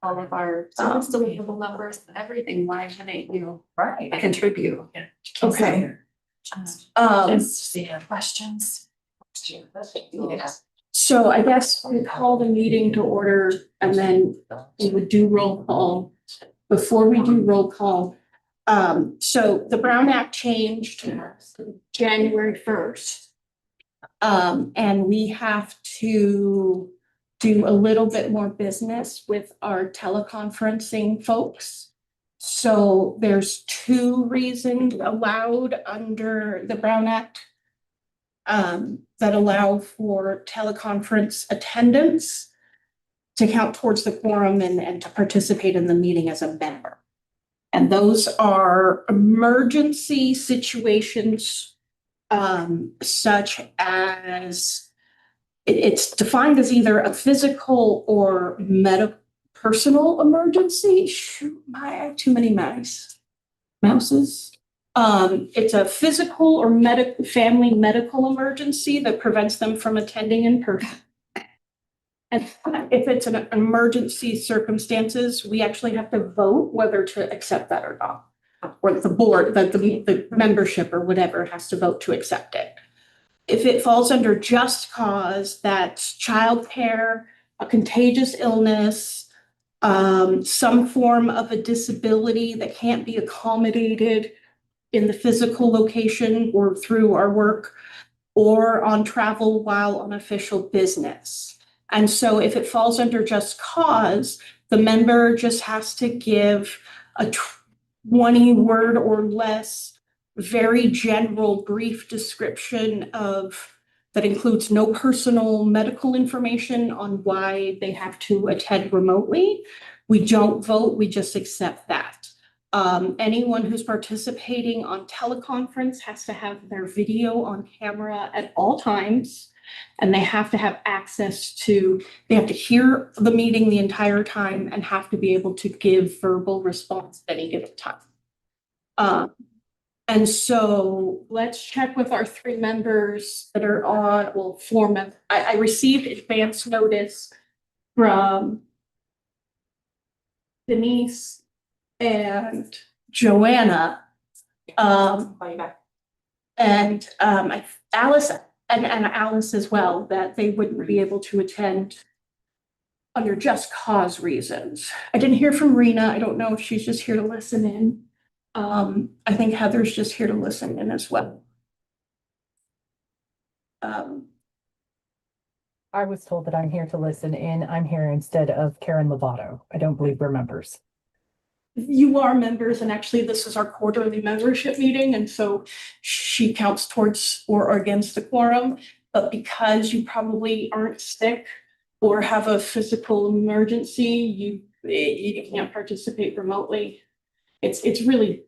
all of our service deliverable numbers and everything, why wouldn't you Right. contribute? Okay. Questions? Yeah. So I guess we call the meeting to order and then we would do roll call. Before we do roll call, so the Brown Act changed January 1st. And we have to do a little bit more business with our teleconferencing folks. So there's 2 reasons allowed under the Brown Act that allow for teleconference attendance to count towards the quorum and to participate in the meeting as a member. And those are emergency situations, such as it's defined as either a physical or personal emergency. Shoot, I have too many mouses. It's a physical or family medical emergency that prevents them from attending in person. And if it's an emergency circumstances, we actually have to vote whether to accept that or not. Or the board, that the membership or whatever has to vote to accept it. If it falls under just cause, that's childcare, a contagious illness, some form of a disability that can't be accommodated in the physical location or through our work, or on travel while on official business. And so if it falls under just cause, the member just has to give a 20-word or less, very general, brief description of that includes no personal medical information on why they have to attend remotely. We don't vote, we just accept that. Anyone who's participating on teleconference has to have their video on camera at all times. And they have to have access to, they have to hear the meeting the entire time and have to be able to give verbal response at any given time. And so let's check with our 3 members that are on, well, 4 members. I received advance notice from Denise and Joanna. And Alice and Alice as well, that they wouldn't be able to attend under just cause reasons. I didn't hear from Rena. I don't know if she's just here to listen in. I think Heather's just here to listen in as well. I was told that I'm here to listen in. I'm here instead of Karen Lovato. I don't believe we're members. You are members, and actually this is our quarterly membership meeting, and so she counts towards or against the quorum. But because you probably aren't sick or have a physical emergency, you can't participate remotely. It's really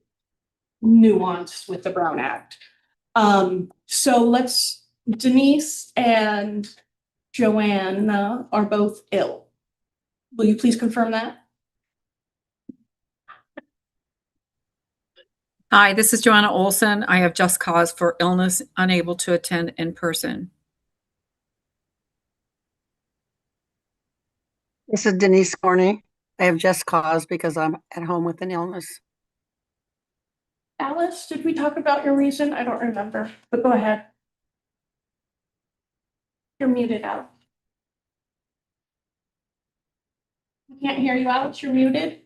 nuanced with the Brown Act. So Denise and Joanna are both ill. Will you please confirm that? Hi, this is Joanna Olson. I have just cause for illness, unable to attend in person. This is Denise Corney. I have just cause because I'm at home with an illness. Alice, did we talk about your reason? I don't remember, but go ahead. You're muted, Alice. I can't hear you, Alice. You're muted.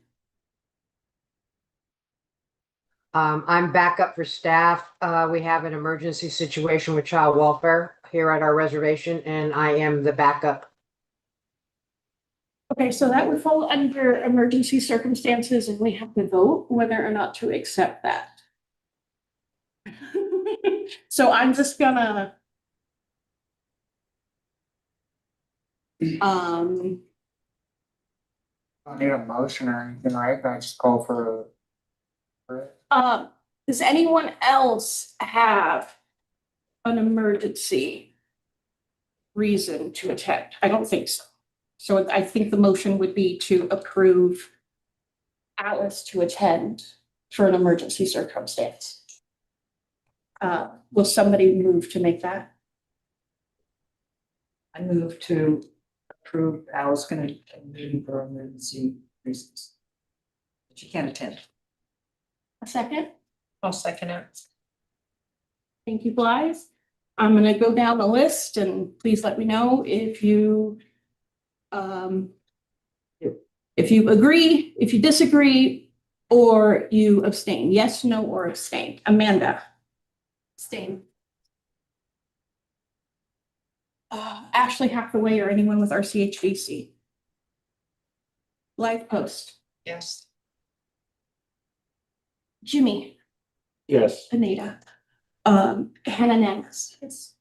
I'm backup for staff. We have an emergency situation with child welfare here at our reservation, and I am the backup. Okay, so that would fall under emergency circumstances, and we have to vote whether or not to accept that. So I'm just gonna I don't need a motion or anything, right? I just call for it. does anyone else have an emergency reason to attend? I don't think so. So I think the motion would be to approve Alice to attend for an emergency circumstance. Will somebody move to make that? I move to approve Alice going to attend meeting for emergency reasons. But you can't attend. A second? I'll second it. Thank you, Blythe. I'm gonna go down the list and please let me know um, if you agree, if you disagree, or you abstain. Yes, no, or abstain. Amanda? Abstain. Ashley Hathaway or anyone with RCHDC? Blythe Post? Yes. Jimmy? Yes. Anita? Hannah Nannis? Yes.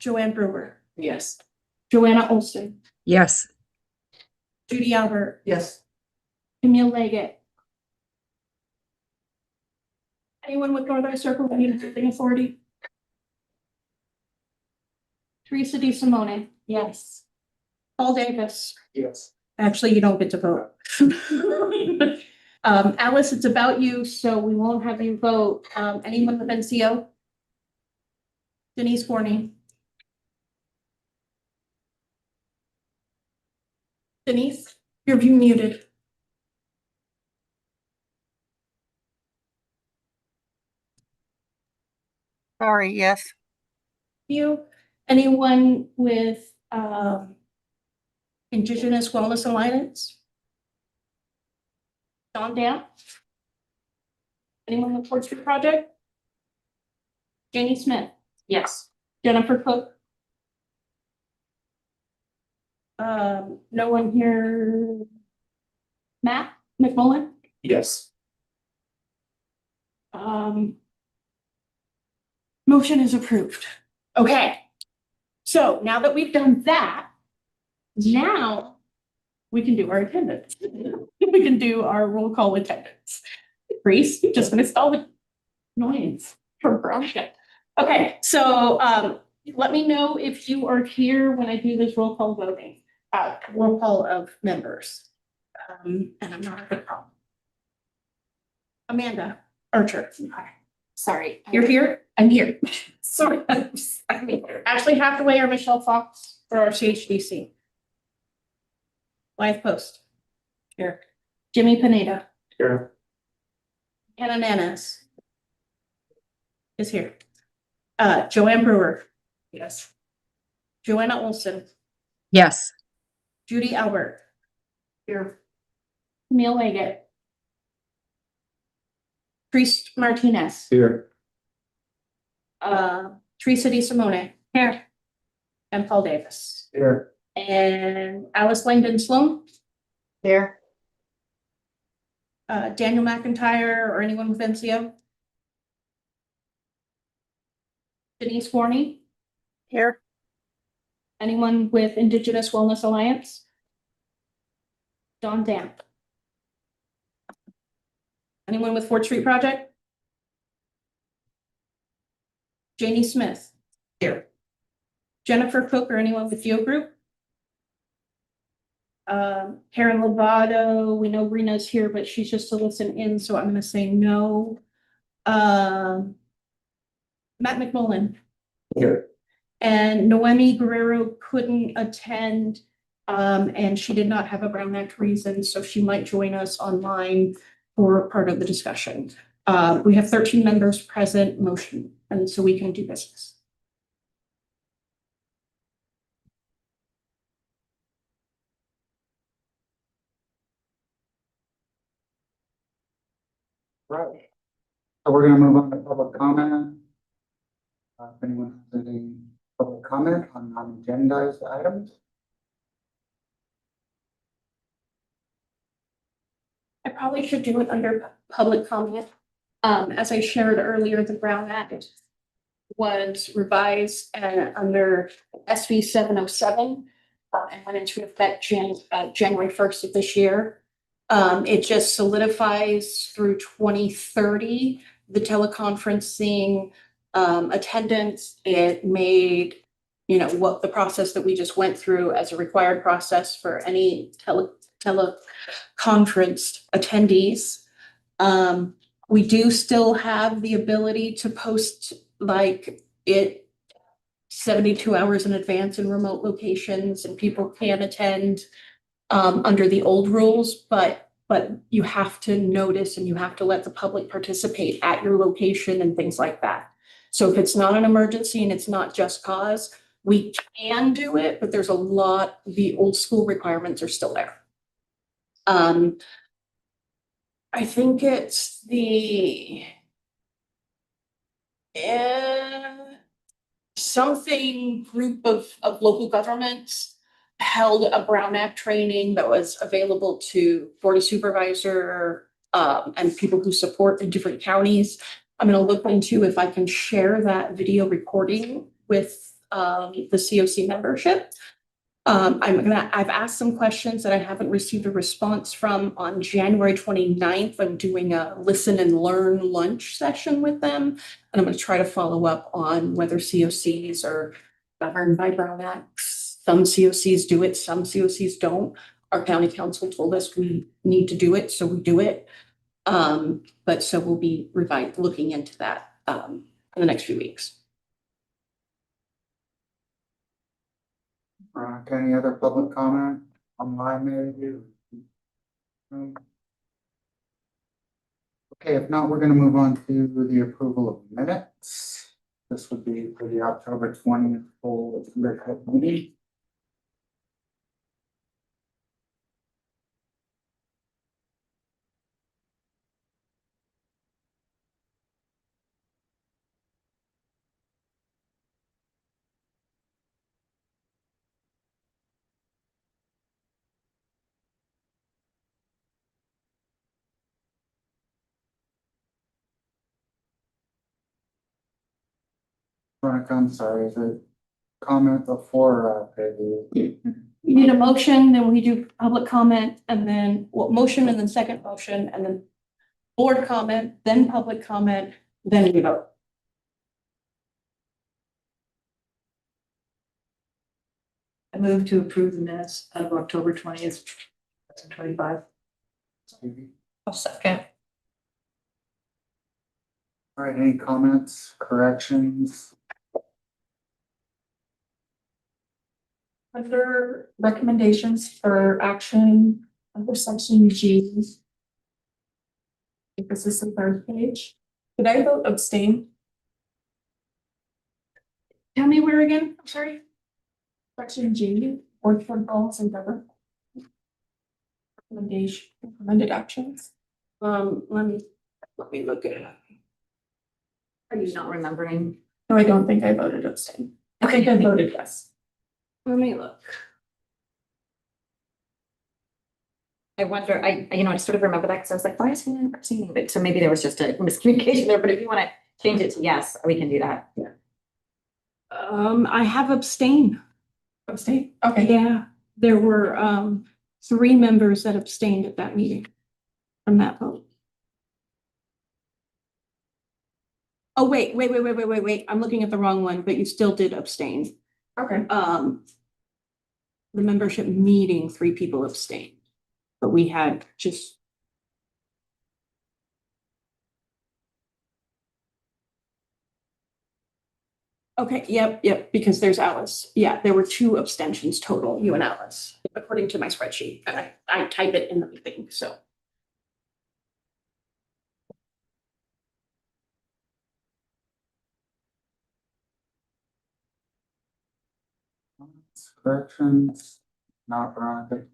Joanne Brewer? Yes. Joanna Olson? Yes. Judy Albert? Yes. Camille Leggett? Anyone with Northern Circle Community Building Authority? Teresa Di Simone? Yes. Paul Davis? Yes. Actually, you don't get to vote. Alice, it's about you, so we won't have you vote. Anyone with NCO? Denise Forney? Denise, you're muted. Sorry, yes. You, anyone with, Indigenous Wellness Alliance? Don Dam? Anyone with Fort Street Project? Janie Smith? Yes. Jennifer Cook? No one here. Matt McMullen? Yes. Motion is approved. Okay. So now that we've done that, now we can do our attendance. We can do our roll call attendance. Reese, you just missed all the noise from Brownship. Okay, so let me know if you are here when I do this roll call voting, roll call of members. And I'm not a good problem. Amanda Archer. Sorry. You're here? I'm here. Sorry. I mean, Ashley Hathaway or Michelle Fox for our CHDC. Live Post. Here. Jimmy Pineda. Here. Hannah Nannis. Is here. Joanne Brewer. Yes. Joanna Olson. Yes. Judy Albert. Here. Camille Leggett. Priest Martinez. Here. Teresa Di Simone. Here. And Paul Davis. Here. And Alice Langdon Sloan. Here. Daniel McIntyre or anyone with NCO. Denise Forney. Here. Anyone with Indigenous Wellness Alliance? Don Damp. Anyone with Fort Street Project? Janie Smith. Here. Jennifer Cook or anyone with Geo Group? Karen Lovato, we know Rena's here, but she's just to listen in, so I'm gonna say no. Matt McMullen. Here. And Noemi Guerrero couldn't attend, and she did not have a Brown Act reason, so she might join us online for part of the discussion. We have 13 members present, motion, and so we can do business. Right. So we're gonna move on to public comment. If anyone has any public comment on non-agendized items? I probably should do it under public comment. As I shared earlier, the Brown Act was revised under SB 707 and went into effect January 1st of this year. It just solidifies through 2030 the teleconferencing attendance. It made, what the process that we just went through as a required process for any teleconferenced attendees. We do still have the ability to post it 72 hours in advance in remote locations, and people can attend. under the old rules, but you have to notice and you have to let the public participate at your location and things like that. So if it's not an emergency and it's not just cause, we can do it, but there's a lot, the old school requirements are still there. I think it's the something group of local governments held a Brown Act training that was available to Board of Supervisor and people who support in different counties. I'm gonna look into if I can share that video recording with the COC membership. I've asked some questions that I haven't received a response from. On January 29th. I'm doing a listen and learn lunch session with them. And I'm gonna try to follow up on whether COCs are governed by Brown Acts. Some COCs do it, some COCs don't. Our county council told us we need to do it, so we do it. But so we'll be looking into that in the next few weeks. Any other public comment online, maybe? Okay, if not, we're gonna move on to the approval of minutes. This would be for the October 20th full meeting. Veronica, I'm sorry, is it comment before, Peggy? You need a motion, then we do public comment, and then motion and then second motion, and then board comment, then public comment, then we vote. I move to approve the minutes of October 20th, 2025. Stevie? I'll second. All right, any comments, corrections? Under recommendations for action under section G. I think this is the third page. Did I vote abstain? Tell me where again? I'm sorry. Section G, board protocols and government. Recommendation, recommended actions. Let me look at it up. Are you not remembering? No, I don't think I voted abstain. I think I voted yes. Let me look. I wonder, I sort of remember that because I was like, why is he not abstaining? But so maybe there was just a miscommunication there, but if you want to change it to yes, we can do that. I have abstained. Abstain? Okay. Yeah, there were 3 members that abstained at that meeting from that vote. Oh, wait. I'm looking at the wrong one, but you still did abstain. Okay. The membership meeting, 3 people abstained, but we had just. Okay, yep, because there's Alice. Yeah, there were 2 abstentions total, you and Alice, according to my spreadsheet. And I type it in the thing, so. Corrections, not Veronica.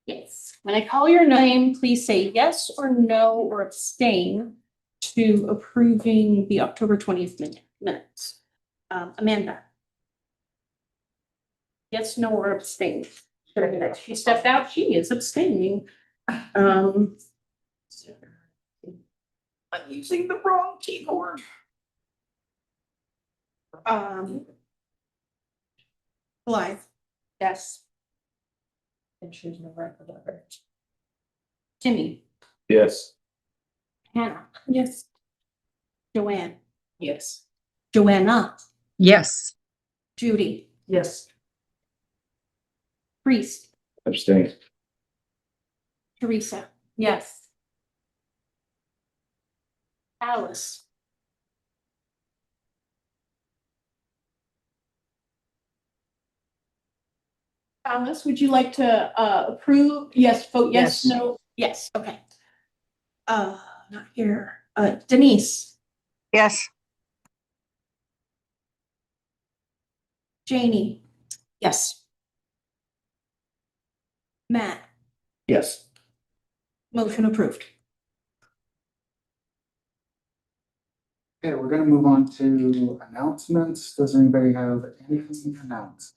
Yes. When I call your name, please say yes or no or abstain to approving the October 20th minutes. Amanda. Yes, no, or abstain. She stepped out, she is abstaining. I'm using the wrong keyboard. Blythe. Yes. And choose no record of it. Timmy. Yes. Hannah. Yes. Joanne. Yes. Joanna. Yes. Judy. Yes. Priest. Abstain. Teresa. Yes. Alice. Thomas, would you like to approve? Yes, vote yes, Yes. no, yes, okay. Not here. Denise, Yes, Janie. Yes. Matt, Yes. motion approved. Okay, we're gonna move on to announcements. Does anybody have anything to announce?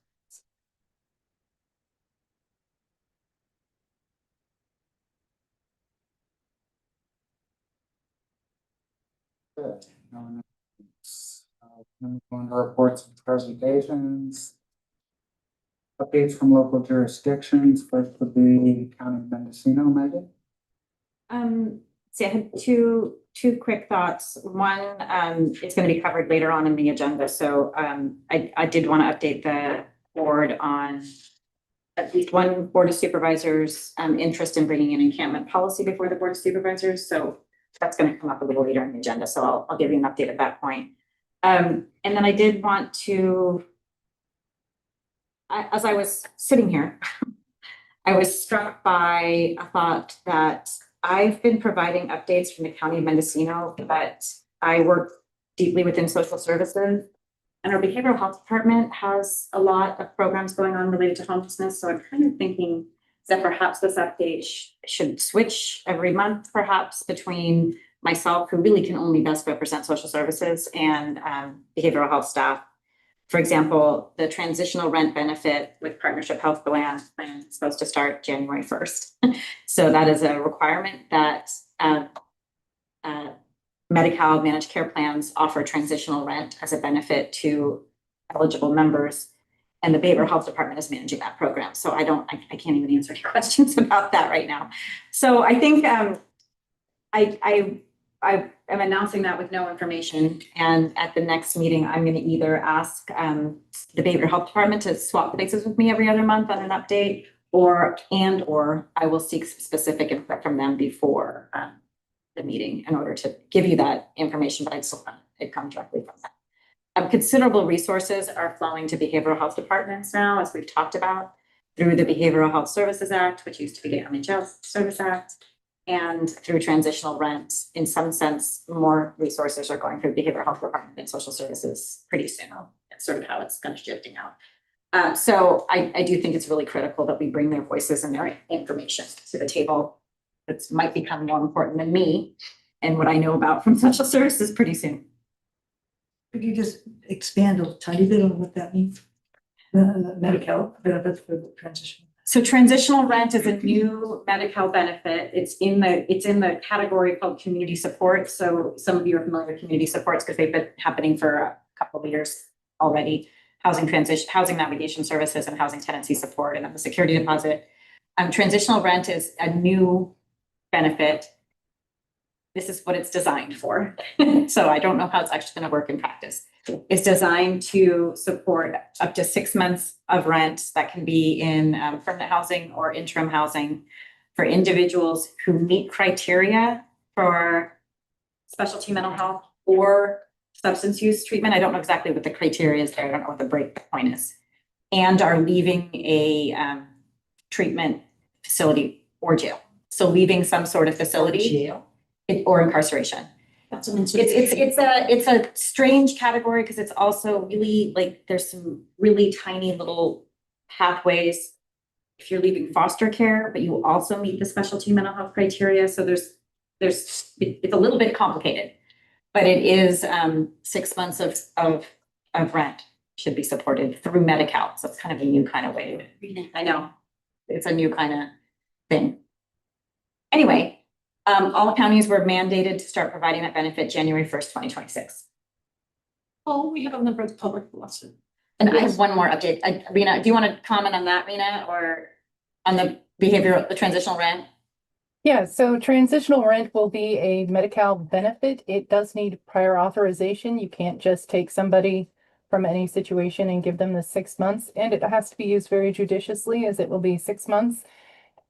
Good. No announcements. Move on to reports and presentations. Updates from local jurisdictions. First would be County of Mendocino, Megan. So I had two quick thoughts. One, it's gonna be covered later on in the agenda, so, I did want to update the board on at least one board of supervisors, interest in bringing an encampment policy before the board of supervisors, so that's gonna come up a little later in the agenda, so I'll give you an update at that point. And then I did want to, as I was sitting here, I was struck by a thought that I've been providing updates from the County of Mendocino, but I work deeply within social services. And our behavioral health department has a lot of programs going on related to homelessness. So I'm kind of thinking that perhaps this update should switch every month, perhaps between myself, who really can only best represent social services, and behavioral health staff. For example, the transitional rent benefit with Partnership Health Plan is supposed to start January 1st. So that is a requirement that Medi-Cal managed care plans offer transitional rent as a benefit to eligible members. And the behavioral health department is managing that program. So I can't even answer your questions about that right now. So I think I am announcing that with no information, and at the next meeting, I'm going to either ask the behavioral health department to swap places with me every other month on an update, or I will seek specific input from them before the meeting in order to give you that information, but I'd still want it come directly from them. Considerable resources are flowing to behavioral health departments now, as we've talked about, through the Behavioral Health Services Act, which used to be the MCHSCoC Service Act, and through transitional rent. In some sense, more resources are going through the behavioral health department and social services pretty soon. That's sort of how it's kind of shifting out. So I do think it's really critical that we bring their voices and their information to the table. It might become more important than me and what I know about from social services pretty soon. Could you just expand a tiny bit on what that means? The Medi-Cal benefits for the transition. So transitional rent is a new Medi-Cal benefit. It's in the category called community support. So some of you are familiar with community supports because they've been happening for a couple of years already. Housing transition, housing navigation services, and housing tenancy support, and then the security deposit. Transitional rent is a new benefit. This is what it's designed for. So I don't know how it's actually going to work in practice. It's designed to support up to 6 months of rent that can be in permanent housing or interim housing for individuals who meet criteria for specialty mental health or substance use treatment. I don't know exactly what the criteria is there. I don't know what the break point is. And are leaving a treatment facility or jail. So leaving some sort of facility or incarceration. That's an It's a strange category because it's also really like there's some really tiny little pathways if you're leaving foster care, but you also meet the specialty mental health criteria. So it's a little bit complicated, but it is 6 months of rent should be supported through Medi-Cal. So it's kind of a new kind of way. I know it's a new kind of thing. Anyway. All counties were mandated to start providing that benefit January 1st, 2026. Oh, we have a number of the public lesson. And I have one more update. Rena, do you want to comment on that, Rena, or on the transitional rent? Yeah, so transitional rent will be a Medi-Cal benefit. It does need prior authorization. You can't just take somebody from any situation and give them the 6 months, and it has to be used very judiciously, as it will be 6 months.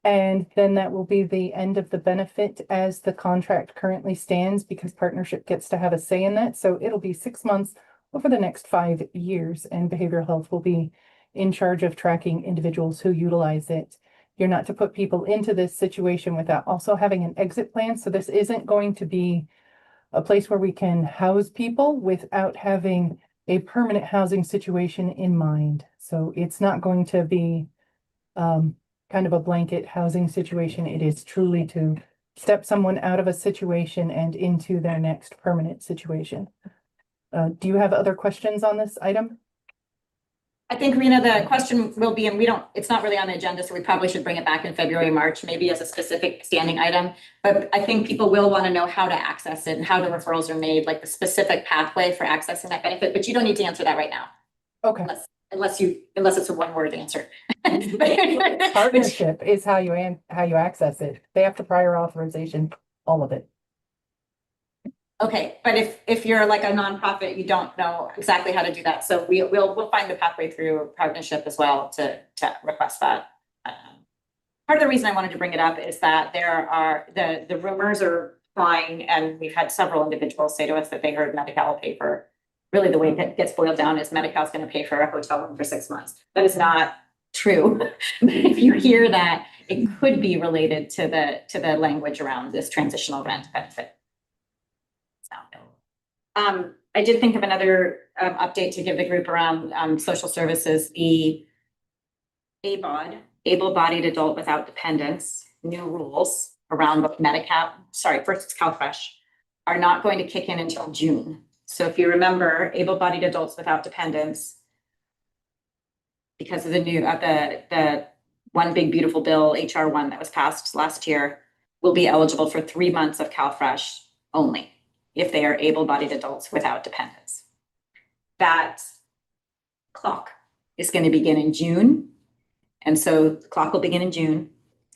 And then that will be the end of the benefit as the contract currently stands, because partnership gets to have a say in that. So it'll be 6 months over the next 5 years, and behavioral health will be in charge of tracking individuals who utilize it. You're not to put people into this situation without also having an exit plan. So this isn't going to be a place where we can house people without having a permanent housing situation in mind. So it's not going to be kind of a blanket housing situation. It is truly to step someone out of a situation and into their next permanent situation. Do you have other questions on this item? I think, Rena, the question will be, and it's not really on the agenda, so we probably should bring it back in February, March, maybe as a specific standing item. But I think people will want to know how to access it and how the referrals are made, like the specific pathway for accessing that benefit, but you don't need to answer that right now. Okay. Unless it's a one-word answer. Partnership is how you access it. They have to prior authorization, all of it. Okay, but if you're like a nonprofit, you don't know exactly how to do that. So we'll find the pathway through partnership as well to request that. Part of the reason I wanted to bring it up is that there are the rumors are flying, and we've had several individuals say to us that they heard Medi-Cal will pay for. Really, the way it gets boiled down is Medi-Cal is going to pay for a hotel room for 6 months. That is not true. But if you hear that, it could be related to the language around this transitional rent benefit. I did think of another update to give the group around social services. The ABOD, able-bodied adult without dependents, new rules around Medi-Cal, first it's CalFresh, are not going to kick in until June. So if you remember, able-bodied adults without dependents, because of the new, the one big beautiful bill, HR 1 that was passed last year, will be eligible for 3 months of CalFresh only if they are able-bodied adults without dependents. That clock is going to begin in June. And so the clock will begin in June.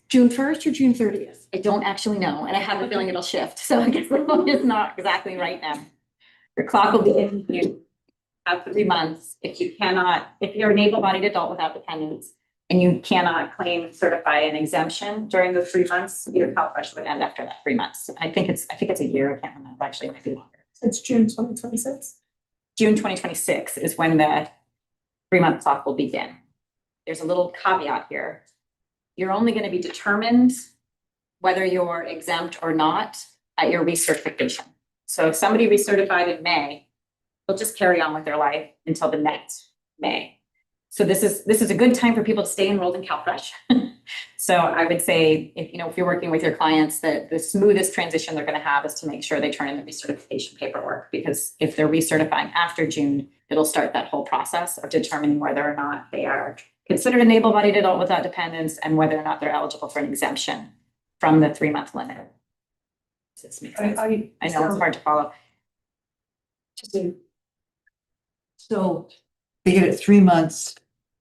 June 1st or June 30th? I don't actually know, and I have a feeling it'll shift. So I guess it's not exactly right now. Your clock will begin in June. Have 3 months. If you're an able-bodied adult without dependents and you cannot certify an exemption during those 3 months, your CalFresh would end after that 3 months. I think it's a year. I can't remember. Actually, it might be longer. It's June 2026. June 2026 is when the 3-month clock will begin. There's a little caveat here. You're only going to be determined whether you're exempt or not at your recertification. So if somebody recertified in May, they'll just carry on with their life until the next May. So this is a good time for people to stay enrolled in CalFresh. So I would say, if you're working with your clients, that the smoothest transition they're going to have is to make sure they turn in the recertification paperwork, because if they're recertifying after June, it'll start that whole process of determining whether or not they are considered an able-bodied adult without dependents and whether or not they're eligible for an exemption from the 3-month limit. Does this make sense? I know it's hard to follow. So they get it 3 months.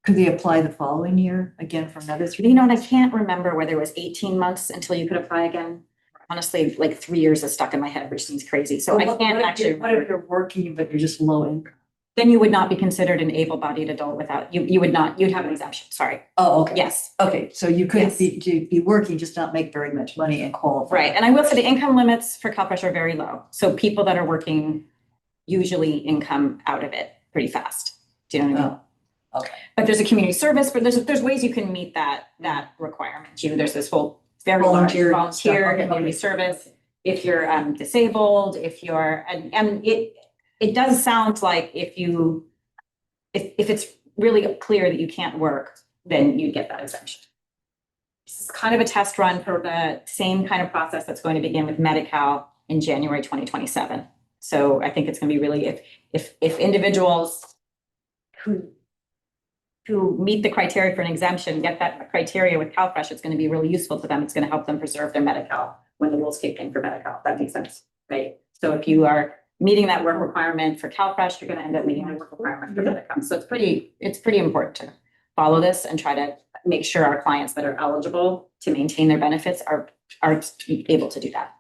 Could they apply the following year again for another 3? And I can't remember whether it was 18 months until you could apply again. Honestly, like 3 years is stuck in my head, which seems crazy. So I can't actually. What if you're working, but you're just low income? Then you would not be considered an able-bodied adult without, you would not, you'd have an exemption, sorry. Oh, okay. Yes. Okay, so you could Yes. be working, just not make very much money and qualify. Right, and I will say the income limits for CalFresh are very low. So people that are working usually income out of it pretty fast. Do you know what I mean? Oh, okay. But there's a community service, but there's ways you can meet that requirement. There's this whole very large Volunteer volunteer stuff. community service. If you're disabled, if you're, and it does sound like if it's really clear that you can't work, then you get that exemption. This is kind of a test run for the same kind of process that's going to begin with Medi-Cal in January 2027. So I think it's going to be really, if individuals who meet the criteria for an exemption get that criteria with CalFresh, it's going to be really useful to them. It's going to help them preserve their Medi-Cal when the rules kick in for Medi-Cal. That makes sense, right? So if you are meeting that work requirement for CalFresh, you're going to end up meeting the work requirement for Medi-Cal. So it's pretty important to follow this and try to make sure our clients that are eligible to maintain their benefits are able to do that.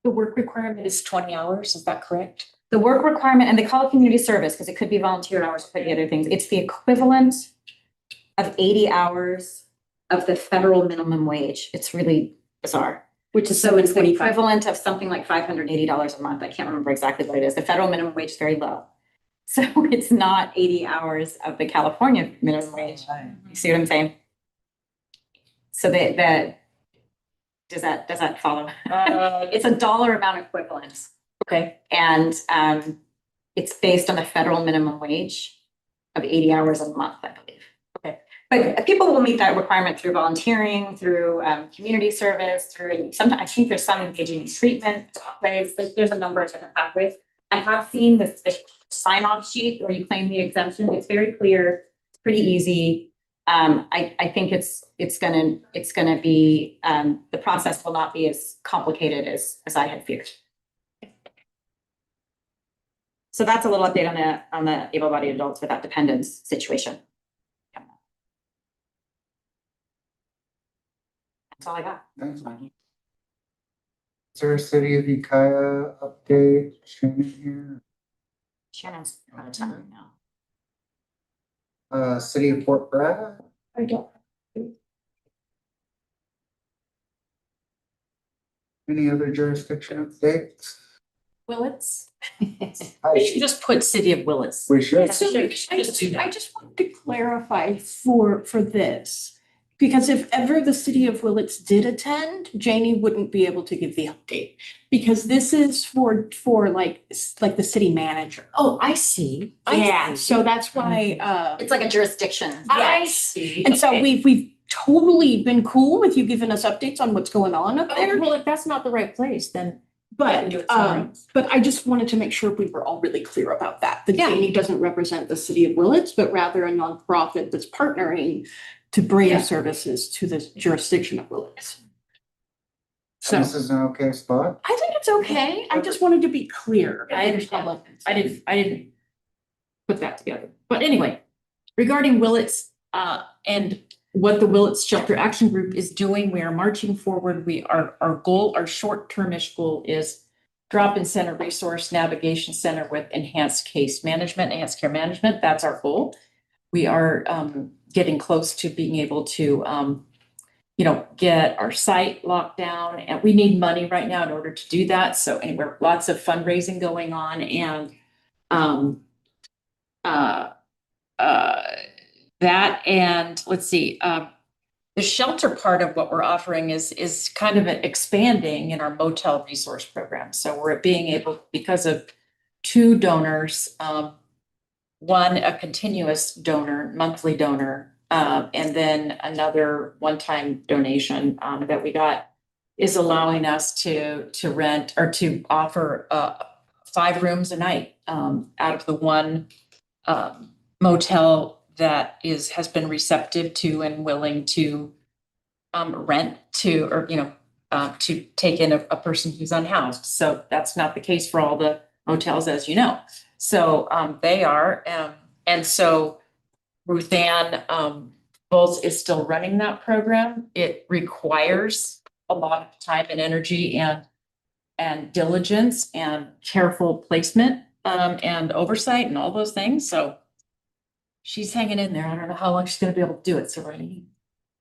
The work requirement is 20 hours, is that correct? The work requirement, and they call it community service because it could be volunteer hours, it could be other things. It's the equivalent of 80 hours of the federal minimum wage. It's really bizarre. Which is So it's the 725. equivalent of something like $580 a month. I can't remember exactly what it is. The federal minimum wage is very low. So it's not 80 hours of the California minimum wage. You see what I'm saying? So does that follow? It's a dollar amount equivalent. Okay. And it's based on the federal minimum wage of 80 hours a month, I believe. Okay. But people will meet that requirement through volunteering, through community service, through sometimes I think there's some engaging in treatment pathways. There's a number of different pathways. I have seen the sign-off sheet where you claim the exemption. It's very clear, it's pretty easy. I think it's gonna be the process will not be as complicated as I had feared. So that's a little update on the able-bodied adults without dependence situation. That's all I got. Thanks, Maggie. Is there a City of Ukiah update? Shannon here? Shannon's out of time now. City of Fort Bragg? I don't. Any other jurisdiction updates? Willits? I We should just put City of Willits. We should. So I just wanted to clarify for this. Because if ever the City of Willits did attend, Janie wouldn't be able to give the update. Because this is for like the city manager. Oh, I see. Yeah, so that's why It's like a jurisdiction. I see. and so we've totally been cool with you giving us updates on what's going on up there. Well, if that's not the right place, then. But do it somewhere else. but I just wanted to make sure we were all really clear about that. That Yeah. Janie doesn't represent the City of Willits, but rather a nonprofit that's partnering to bring Yeah. services to the jurisdiction of Willits. So This is an okay spot? I think it's okay. I just wanted to be clear. I understand. I didn't put that together. But anyway, regarding Willits, and what the Willits Shelter Action Group is doing, we are marching forward. Our goal, our short-termish goal is drop-in center resource navigation center with enhanced case management, enhanced care management. That's our goal. We are, getting close to being able to, get our site locked down, and we need money right now in order to do that. So anyway, lots of fundraising going on, and that, and let's see, the shelter part of what we're offering is kind of expanding in our motel resource program. So we're being able, because of two donors, one, a continuous donor, monthly donor, and then another one-time donation that we got is allowing us to rent or to offer 5 rooms a night out of the one motel that has been receptive to and willing to rent to, or to take in a person who's unhoused. So that's not the case for all the motels, as you know. So they are, and so Ruth Ann Bowles is still running that program. It requires a lot of time and energy and diligence and careful placement and oversight and all those things. So she's hanging in there. I don't know how long she's going to be able to do it. So we're going to need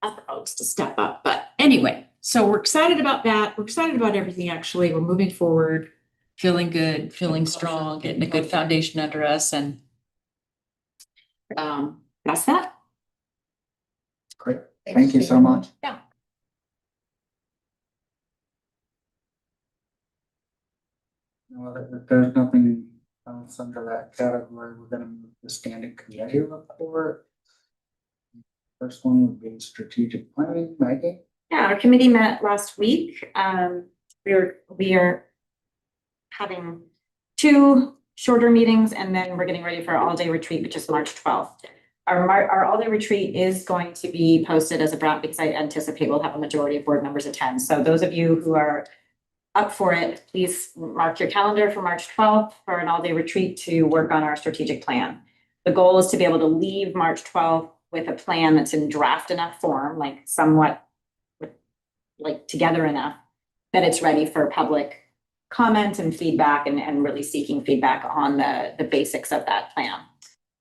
other folks to step up. But anyway, so we're excited about that. We're excited about everything, actually. We're moving forward, feeling good, feeling strong, getting a good foundation under us. And that's that. Great. Thank you so much. Yeah. Well, if there's nothing else under that category, we're gonna move to standing committee report. First one would be strategic planning. Maggie? Yeah, our committee met last week. We are having 2 shorter meetings, and then we're getting ready for our all-day retreat, which is March 12th. Our all-day retreat is going to be posted as a draft because I anticipate we'll have a majority of board members attend. So those of you who are up for it, please mark your calendar for March 12th for an all-day retreat to work on our strategic plan. The goal is to be able to leave March 12th with a plan that's in draft enough form, like somewhat like together enough that it's ready for public comment and feedback, and really seeking feedback on the basics of that plan.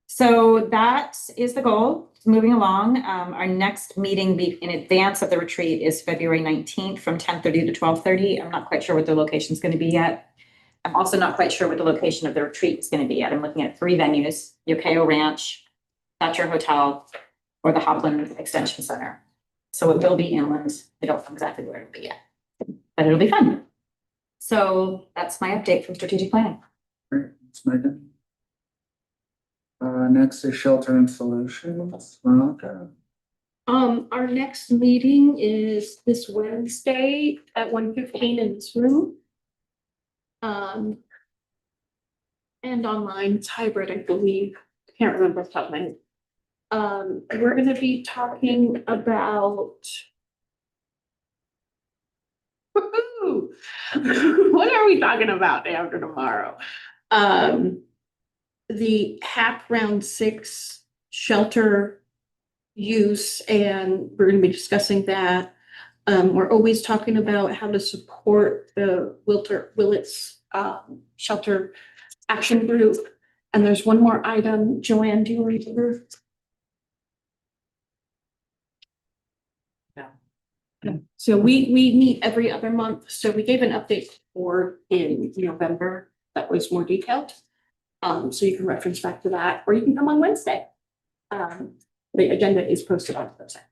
So that is the goal. Moving along, our next meeting in advance of the retreat is February 19th from 10:30 to 12:30. I'm not quite sure what the location is going to be yet. I'm also not quite sure what the location of the retreat is gonna be at. I'm looking at 3 venues, Yokayo Ranch, Thatcher Hotel, or the Hopland Extension Center. So it will be inland. I don't know exactly where it'll be yet, but it'll be fun. So that's my update from strategic planning. Great, thanks, Megan. Next is shelter and solutions, Veronica. Our next meeting is this Wednesday at 1:15 in this room. And online, it's hybrid, I believe. Can't remember off the top of my head. We're gonna be talking about. Woohoo! What are we talking about day after tomorrow? The HAP round 6 shelter use, and we're gonna be discussing that. We're always talking about how to support the Willits shelter action group. And there's one more item. Joanne, do you remember? No. So we meet every other month. So we gave an update for in November that was more detailed. So you can reference back to that, or you can come on Wednesday. The agenda is posted on the website.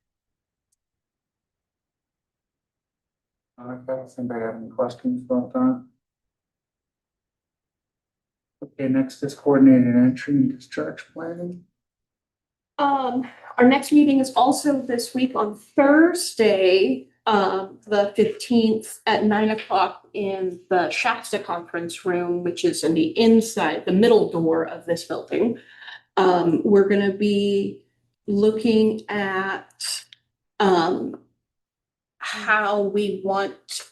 Does anybody have any questions about that? Okay, next is coordinated entry and discharge planning. Our next meeting is also this week on Thursday, the 15th at 9 o'clock in the Shasta conference room, which is in the inside, the middle door of this building. We're gonna be looking at how we want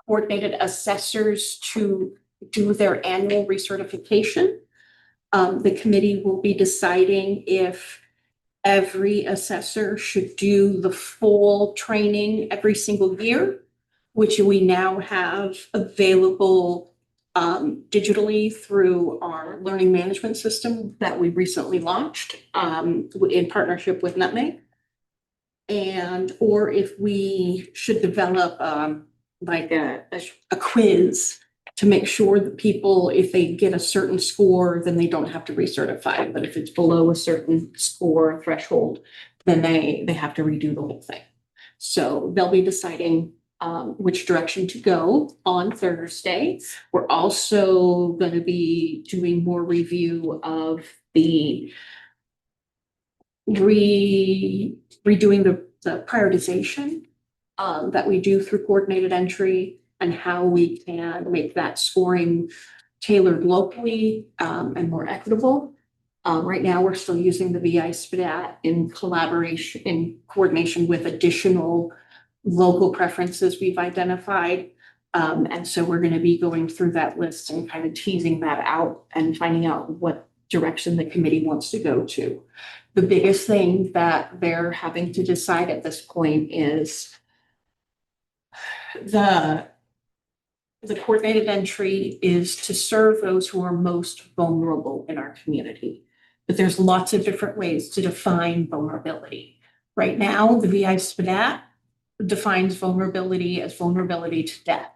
coordinated assessors to do their annual recertification. The committee will be deciding if every assessor should do the full training every single year, which we now have available digitally through our learning management system that we recently launched in partnership with Nutmeg. Or if we should develop like a quiz to make sure that people, if they get a certain score, then they don't have to recertify. But if it's below a certain score threshold, then they have to redo the whole thing. So they'll be deciding which direction to go on Thursday. We're also going to be doing more review of the redoing the prioritization that we do through coordinated entry, and how we can make that scoring tailored locally and more equitable. Right now, we're still using the VI SPDAT in coordination with additional local preferences we've identified. And so we're going to be going through that list and kind of teasing that out and finding out what direction the committee wants to go to. The biggest thing that they're having to decide at this point is the coordinated entry is to serve those who are most vulnerable in our community. But there's lots of different ways to define vulnerability. Right now, the VI SPDAT defines vulnerability as vulnerability to death.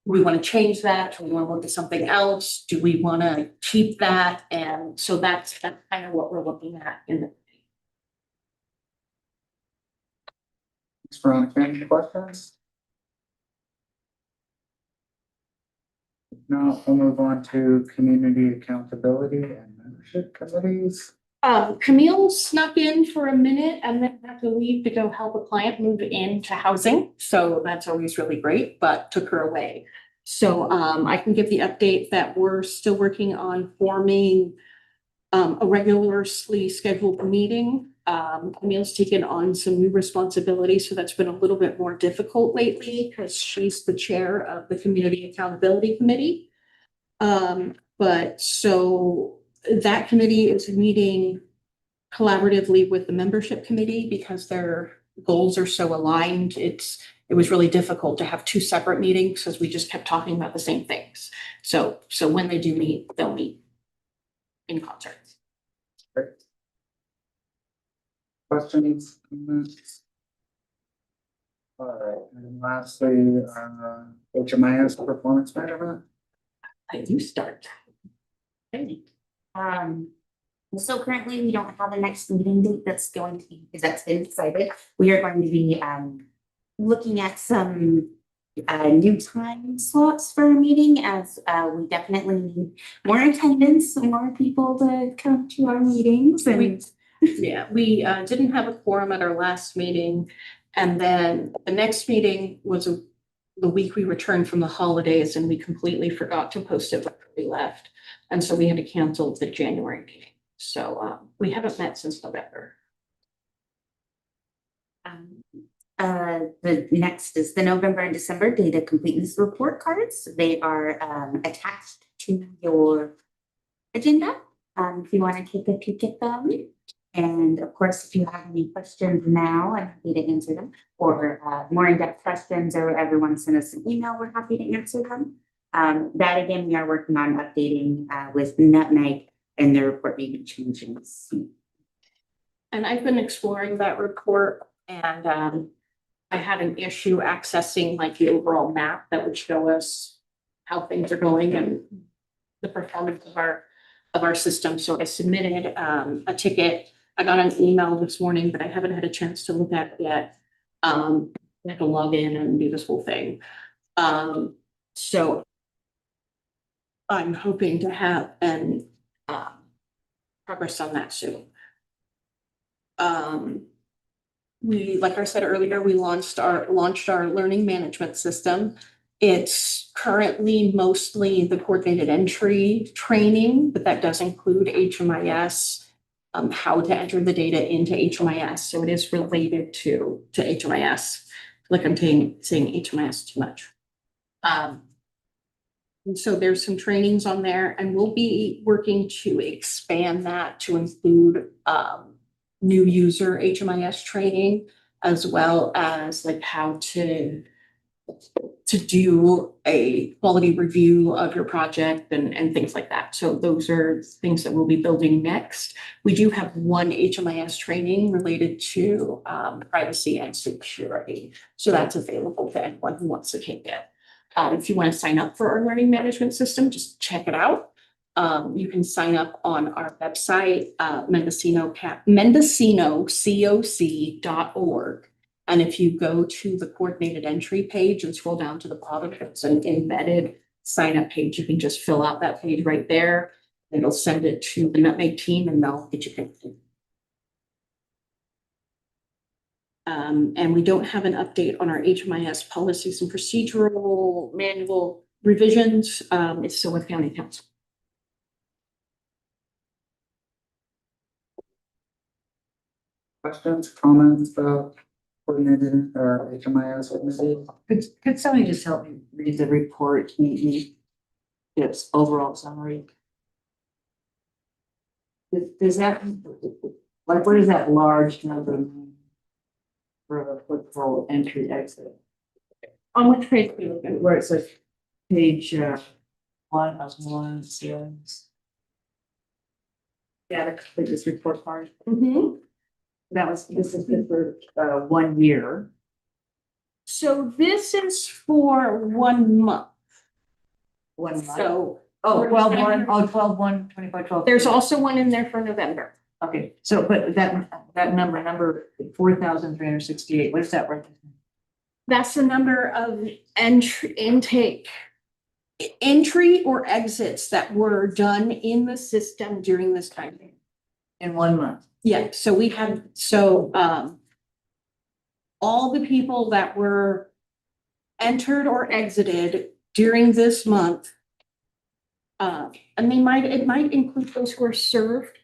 We want to change that. We want to look at something else. Do we want to keep that? And so that's kind of what we're looking at in the. Thanks, Veronica. Any questions? Now we'll move on to community accountability and membership committees. Camille snuck in for a minute and then had to leave to go help a client move into housing. So that's always really great, but took her away. So I can give the update that we're still working on forming a regularly scheduled meeting. Camille's taken on some new responsibilities, so that's been a little bit more difficult lately because she's the chair of the Community Accountability Committee. But so that committee is meeting collaboratively with the membership committee because their goals are so aligned. It was really difficult to have 2 separate meetings because we just kept talking about the same things. So when they do meet, they'll meet in concert. Great. Questions, comments? All right, and lastly, HMIS performance measurement. You start. So currently we don't have a next meeting date that's going to be, because that's been decided. We are going to be, looking at some, new time slots for a meeting as, we definitely need more attendance, more people to come to our meetings and. Yeah, we didn't have a quorum at our last meeting. And then the next meeting was the week we returned from the holidays and we completely forgot to post it before we left. And so we had to cancel the January meeting. So we haven't met since November. The next is the November and December data completeness report cards. They are attached to your agenda. If you want to take a peek at them. And of course, if you have any questions now, I'm happy to answer them. Or more in-depth questions, or everyone send us an email, we're happy to answer them. That again, we are working on updating with Nutmeg and the report may be changing soon. And I've been exploring that report and I had an issue accessing like the overall map that would show us how things are going and the performance of our system. So I submitted a ticket. I got an email this morning, but I haven't had a chance to look at it yet. I have to log in and do this whole thing. So I'm hoping to have an progress on that soon. We, like I said earlier, we launched our learning management system. It's currently mostly the coordinated entry training, but that does include HMIS, how to enter the data into HMIS. So it is related to HMIS. Like I'm saying HMIS too much. And so there's some trainings on there and we'll be working to expand that to include new user HMIS training, as well as like how to do a quality review of your project and things like that. So those are things that we'll be building next. We do have one HMIS training related to privacy and security. So that's available to anyone who wants to take it. If you want to sign up for our learning management system, just check it out. You can sign up on our website, mendocinococ.org. And if you go to the coordinated entry page and scroll down to the bottom, it's an embedded sign up page. You can just fill out that page right there. It'll send it to the Nutmeg team and they'll get you connected. And we don't have an update on our HMIS policies and procedural manual revisions. It's still with County Council. Questions, comments about coordinated or HMIS committee? Could somebody just help me read the report, its overall summary? Does that, like, what is that large number for a football entry exit? On which page are you looking? Where it's like page 1 of 1 says. Yeah, to complete this report card. This is good for 1 year. So this is for 1 month. 1 month. So Oh, 12/1, oh, 12/1, 25/12. there's also one in there for November. Okay, so, but that number 4,368, what is that worth? That's the number of entry or exits that were done in the system during this time. In 1 month? Yeah, so we had, all the people that were entered or exited during this month, and it might include those who are served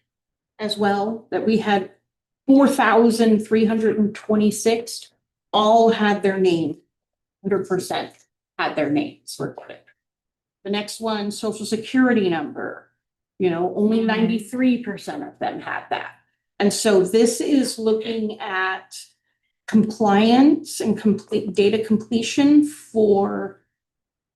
as well, that we had 4,326 all had their name, 100% had their names recorded. The next one, social security number, only 93% of them had that. And so this is looking at compliance and complete data completion for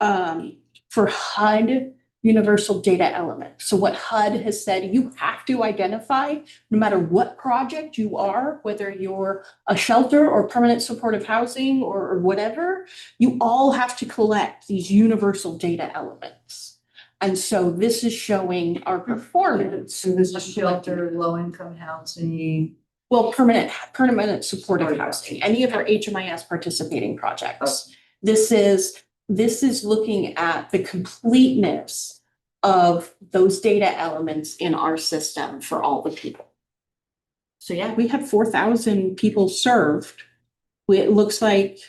HUD universal data element. So what HUD has said, you have to identify, no matter what project you are, whether you're a shelter or permanent supportive housing or whatever, you all have to collect these universal data elements. And so this is showing our performance. So this is shelter, low-income housing. Well, permanent supportive housing, any of our HMIS participating projects. This is looking at the completeness of those data elements in our system for all the people. So yeah, we have 4,000 people served. It looks like,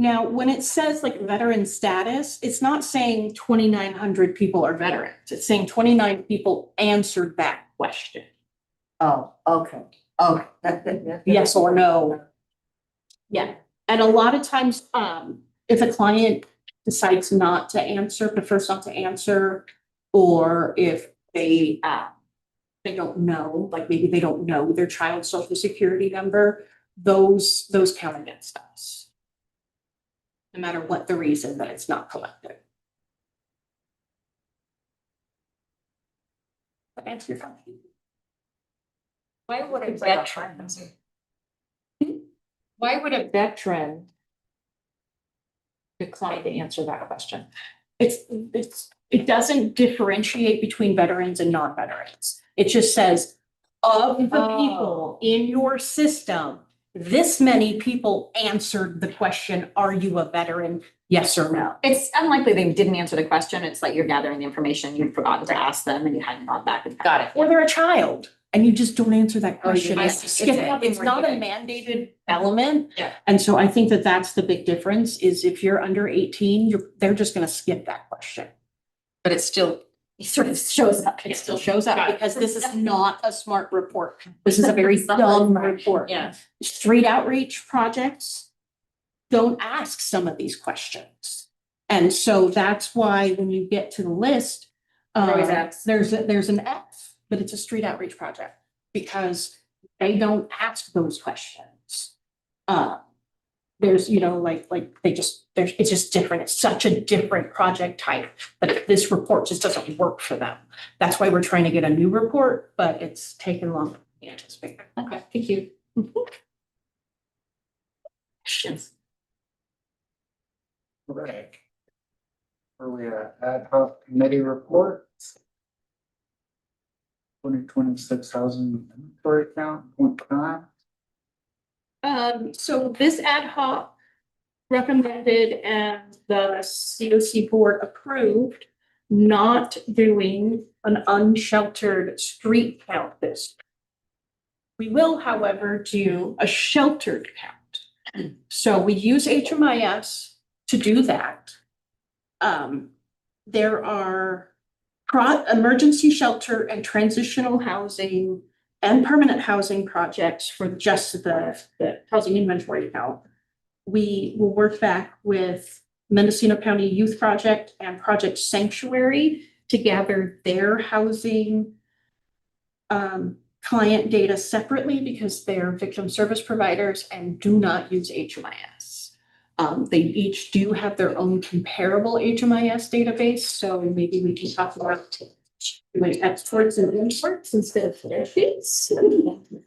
now, when it says like veteran status, it's not saying 2,900 people are veterans. It's saying 29 people answered that question. Oh, okay. Okay. Yes or no. Yeah, and a lot of times, if a client decides not to answer, prefers not to answer, or if they don't know, like maybe they don't know their child's social security number, those count against us. No matter what the reason that it's not collected. That answer your question. Why would a veteran? Why would a veteran decline to answer that question? It doesn't differentiate between veterans and non-veterans. It just says, of the people in your system, this many people answered the question, are you a veteran? Yes or no? It's unlikely they didn't answer the question. It's like you're gathering the information, you've forgotten to ask them and you hadn't gone back. Got it. Or they're a child and you just don't answer that question. I It's see. skip it. It's not a Okay. mandated element. Yeah. And so I think that that's the big difference is if you're under 18, they're just gonna skip that question. But it's still, It sort of shows up. It still shows up Got it. because this is not a smart report. This is a very dumb report. yeah. Street outreach projects don't ask some of these questions. And so that's why when you get to the list, Always X. there's an F, but it's a street outreach project because they don't ask those questions. There's, it's just different. It's such a different project type that this report just doesn't work for them. That's why we're trying to get a new report, but it's taken longer than we anticipated. Okay, thank you. Questions? Right. Where we at? Ad hoc committee reports. 2026 housing inventory count, 0.9. So this ad hoc recommended and the COC board approved not doing an unsheltered street count this year. We will, however, do a sheltered count. So we use HMIS to do that. There are emergency shelter and transitional housing and permanent housing projects for just the housing inventory count. We will work back with Mendocino County Youth Project and Project Sanctuary to gather their housing client data separately because they're victim service providers and do not use HMIS. They each do have their own comparable HMIS database, so maybe we can talk about doing exports and imports instead of spreadsheets.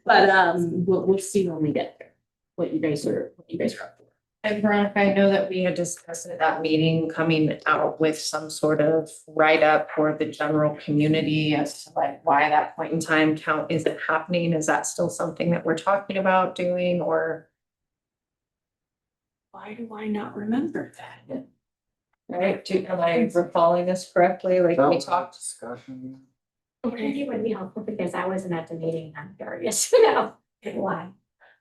But we'll see when we get there, what you guys are up for. And Veronica, I know that we had discussed at that meeting coming out with some sort of write-up for the general community as to like why that point in time count isn't happening. Is that still something that we're talking about doing or? Why do I not remember that? Right, am I recalling this correctly? Like That we was a talked. discussion. I think it would be helpful because I wasn't at the meeting. I'm curious to know why.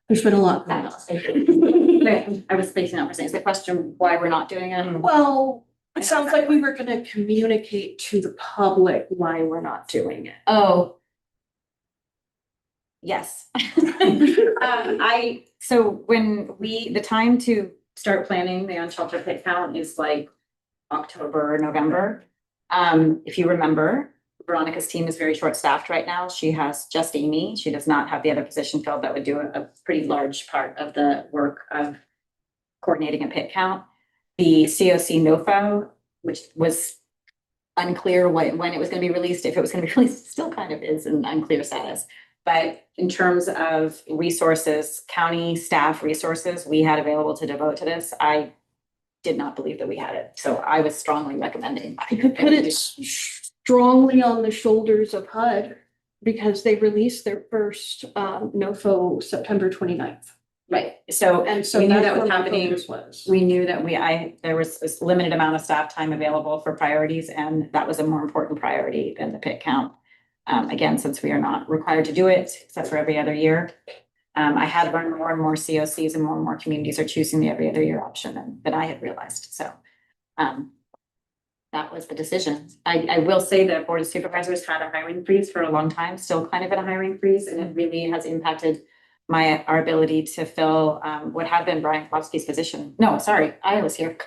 There's been a lot going on. I was spacing out for saying, is the question why we're not doing it? Well, it sounds like we were gonna communicate to the public why we're not doing it. Oh. Yes. So when the time to start planning the unsheltered pit count is like October, November. If you remember, Veronica's team is very short-staffed right now. She has just Amy. She does not have the other position filled that would do a pretty large part of the work of coordinating a pit count. The COC NOFO which was unclear when it was gonna be released, if it was gonna be released, still kind of is an unclear status. But in terms of resources, county staff resources we had available to devote to this, I did not believe that we had it. So I was strongly recommending. I could put it strongly on the shoulders of HUD because they released their first NOFO September 29th. Right, so And so we knew that's that was where my happening. focus was. We knew that there was this limited amount of staff time available for priorities, and that was a more important priority than the pit count. Again, since we are not required to do it, except for every other year. I had learned more and more COCs and more communities are choosing the every other year option than I had realized, so. That was the decision. I will say that Board of Supervisors had a hiring freeze for a long time, still kind of in a hiring freeze, and it really has impacted our ability to fill what had been Brian Klofsky's position. No, sorry, I was here.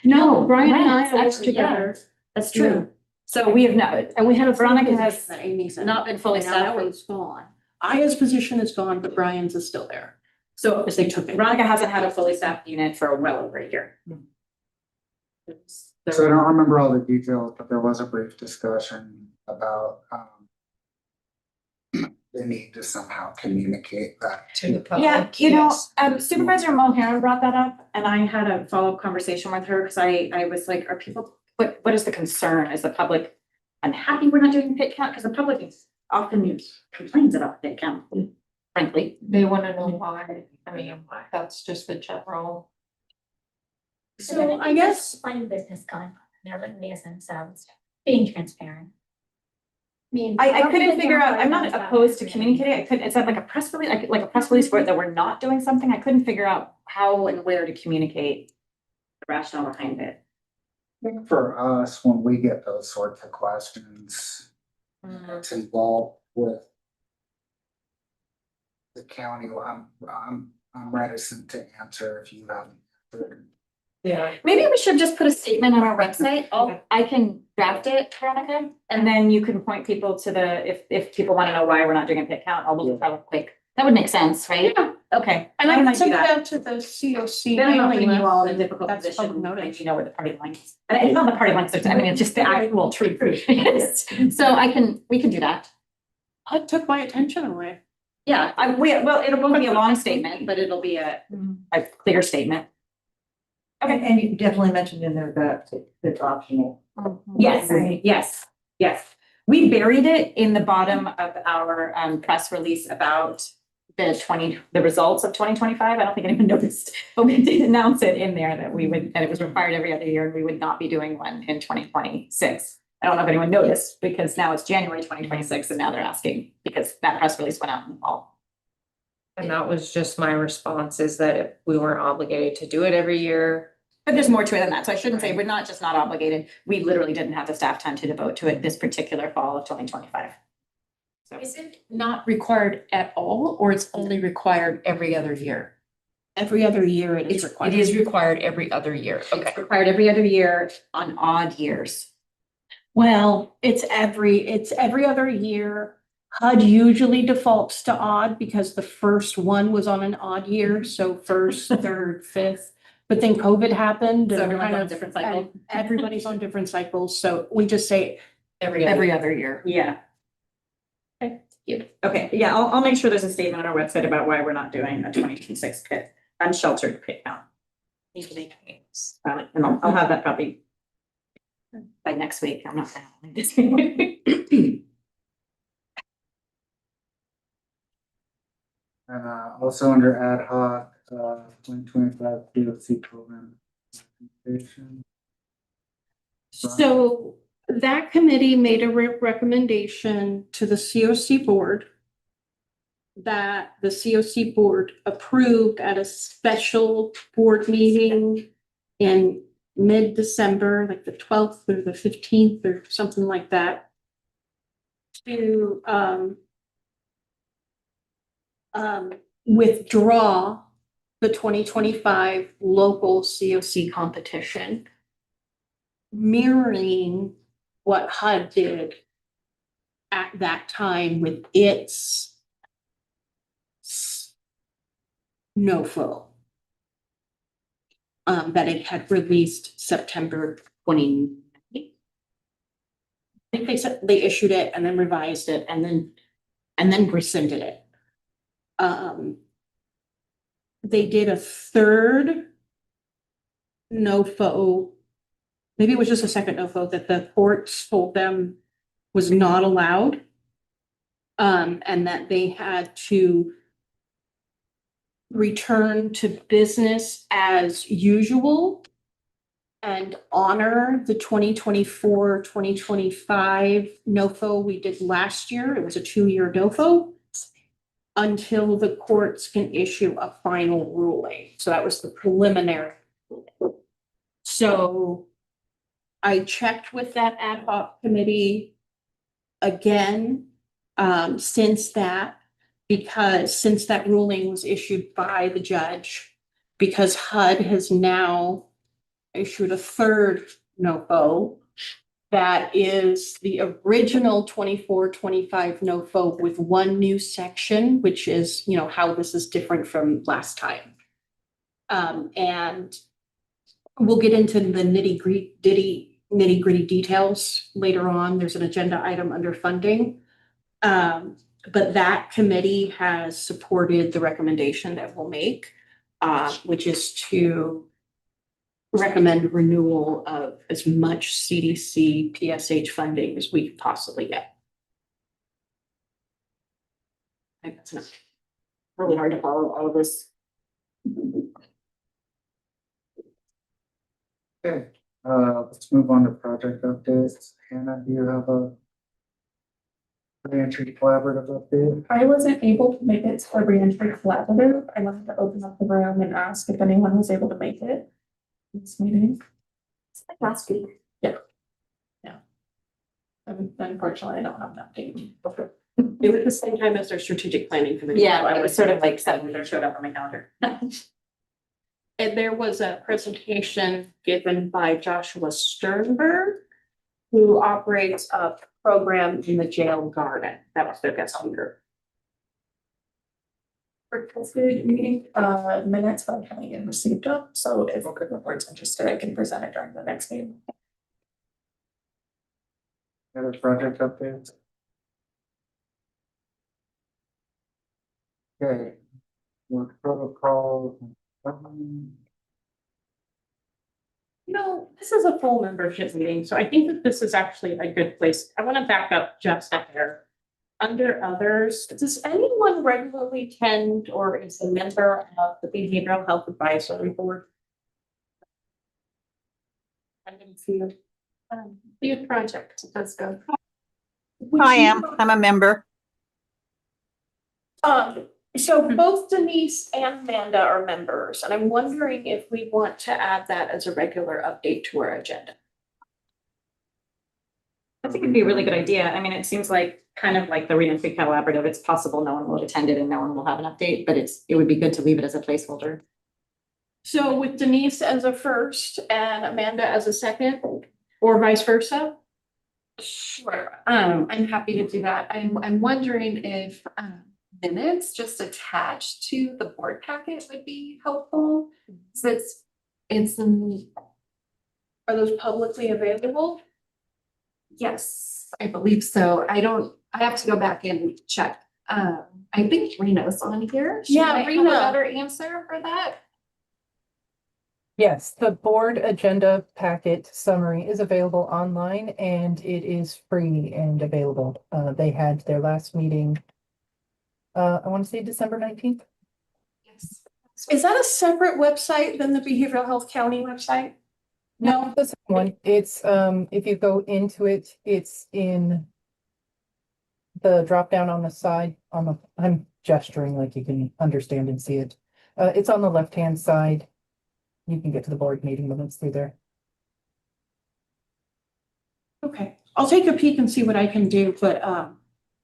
No, Brian and Ryan's I worked actually, yeah, together. that's true. So we have not, And we had a Veronica full has position that Amy's in. not been fully And now staffed. that one's gone. Aya's position is gone, but Brian's is still there. So Because they took it. Veronica hasn't had a fully staffed unit for well over a year. So I don't remember all the details, but there was a brief discussion about the need to somehow communicate that. To the public. Yeah, you know, Supervisor Mulheron brought that up and I had a follow-up conversation with her because I was like, are people, what is the concern? Is the public unhappy we're not doing the pit count? Because the public often complains about the pit count, frankly. They wanna know why, I mean, that's just the general. So I guess Finding business going on, they're looking at themselves, being transparent. I couldn't figure out, I'm not opposed to communicating, I couldn't, it's like a press release, like a press release for it that we're not doing something, I couldn't figure out how and where to communicate the rationale behind it. I think for us, when we get those sorts of questions, it's involved with the county, I'm reticent to answer if you haven't answered. Yeah. Maybe we should just put a statement on our website. I can draft it, Veronica, and then you can point people to if people want to know why we're not doing a pit count, I'll just have a quick, that would make sense, right? Yeah. Okay. And I Why don't can do send it that? out to the COC. Then I'm not putting you mailing all in a list. difficult That's position, public like notice. you know where the party line is. And it's not the party lines, I mean, it's just the actual truth. So we can do that. HUD took my attention away. Yeah, well, it won't be a long statement, but it'll be a clear statement. And you definitely mentioned in there that it's optional. Yes, yes. We buried it in the bottom of our press release about the results of 2025. I don't think anyone noticed, but we did announce it in there that it was required every other year and we would not be doing one in 2026. I don't know if anyone noticed because now it's January 2026 and now they're asking because that press release went out in the fall. And that was just my response is that if we weren't obligated to do it every year. But there's more to it than that. So I shouldn't say we're not just not obligated. We literally didn't have the staff time to devote to it this particular fall of 2025. So Is it not required at all, or it's only required every other year? Every other year it is required. It is required every other year. it's required every other year on odd years. Well, it's every other year. HUD usually defaults to odd because the first one was on an odd year, so first, third, fifth. But then COVID happened. So and everyone's kind on a of- different cycle. and Everybody's on different cycles, so we just say Every other year. Yeah. Okay, yeah, I'll make sure there's a statement on our website about why we're not doing a 2026 pit, unsheltered pit count. And I'll have that probably by next week. I'm not gonna this week. And also under ad hoc, 2025 POC program. presentation. So that committee made a recommendation to the COC board that the COC board approved at a special board meeting in mid-December, like the 12th or the 15th or something like that, to withdraw the 2025 local COC competition, mirroring what HUD did at that time with its NOFO that it had released September 20. I think they said they issued it and then revised it and then rescinded it. They did a third NOFO. Maybe it was just a second NOFO that the courts told them was not allowed. And that they had to return to business as usual and honor the 2024-2025 NOFO we did last year. It was a 2-year NOFO until the courts can issue a final ruling. So that was the preliminary. So I checked with that ad hoc committee again since that ruling was issued by the judge, because HUD has now issued a third NOFO that is the original 24-25 NOFO with one new section, which is, you know, how this is different from last time. And we'll get into the nitty gritty details later on. There's an agenda item under funding. But that committee has supported the recommendation that we'll make, which is to recommend renewal of as much CDC PSH funding as we can possibly get. I think that's enough. Really hard to follow all of this. Okay, let's move on to project updates. Hannah, do you have a reentry collaborative update? I wasn't able to make it to a reentry collaborative. I wanted to open up the room and ask if anyone was able to make it. This meeting. It's like last week. Unfortunately, I don't have an update. It was the same time as their strategic planning committee. Yeah, so I it was was sort of like something that showed up on my calendar. And there was a presentation given by Joshua Sternberg, who operates a program in the jail garden. That was their guest speaker. For food meeting, minutes, but I haven't yet received them, so if the board's interested, I can present it during the next meeting. Other project updates? Okay. Work protocol. You know, this is a full membership meeting, so I think that this is actually a good place. I want to back up just a hair. Under others, does anyone regularly attend or is a member of the Behavioral Health Advisory Board? I didn't see it. Youth project, let's go. I am. I'm a member. So both Denise and Amanda are members, and I'm wondering if we want to add that as a regular update to our agenda. I think it'd be a really good idea. I mean, it seems like kind of like the reentry collaborative. It's possible no one will attend it and no one will have an update, but it would be good to leave it as a placeholder. So with Denise as a first and Amanda as a second, or vice versa? Sure, I'm happy to do that. I'm wondering if minutes just attached to the board packet would be helpful. So it's Are those publicly available? yes, I believe so. I have to go back and check. I think Reno's on here. She Yeah, might have Reno. a better answer for that. Yes, the board agenda packet summary is available online and it is free and available. They had their last meeting, I want to say December 19th. Yes. Is that a separate website than the Behavioral Health County website? No, The same one. It's, if you go into it, it's in the drop down on the side I'm gesturing like you can understand and see it. It's on the left-hand side. You can get to the board meeting minutes through there. okay. I'll take a peek and see what I can do, but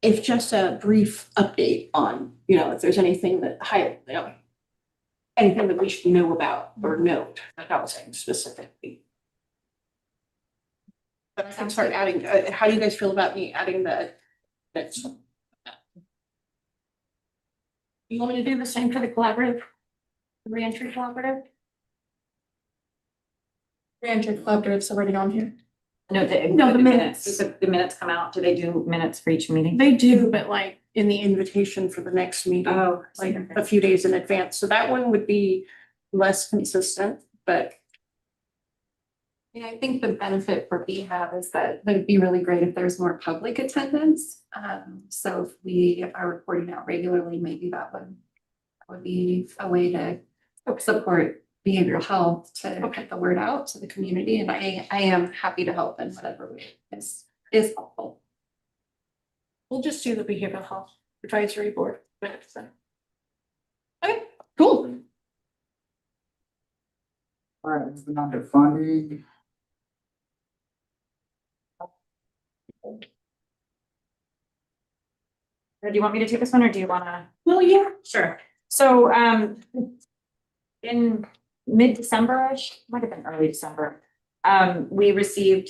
if just a brief update on, you know, if there's anything that anything that we should know about or note, like I was saying specifically. But I can start adding, how do you guys feel about me adding the next one? You want me to do the same for the collaborative, the reentry collaborative? Rancher Collaborative's already on here. No, No, the minutes. The minutes come out. Do they do minutes for each meeting? They do, but like in the invitation for the next meeting, Oh, like a few days in advance. So that one would be less consistent, but Yeah, I think the benefit for BHAB is that it would be really great if there's more public attendance. So if we are reporting out regularly, maybe that would be a way to support behavioral health to get the word out to the community. And I am happy to help in whatever way is helpful. we'll just do the behavioral health advisory board minutes then. Okay, cool. All right, moving on to funding. Do you want me to take this one or do you wanna? Well, yeah. Sure. So, in mid-December-ish, might have been early December, we received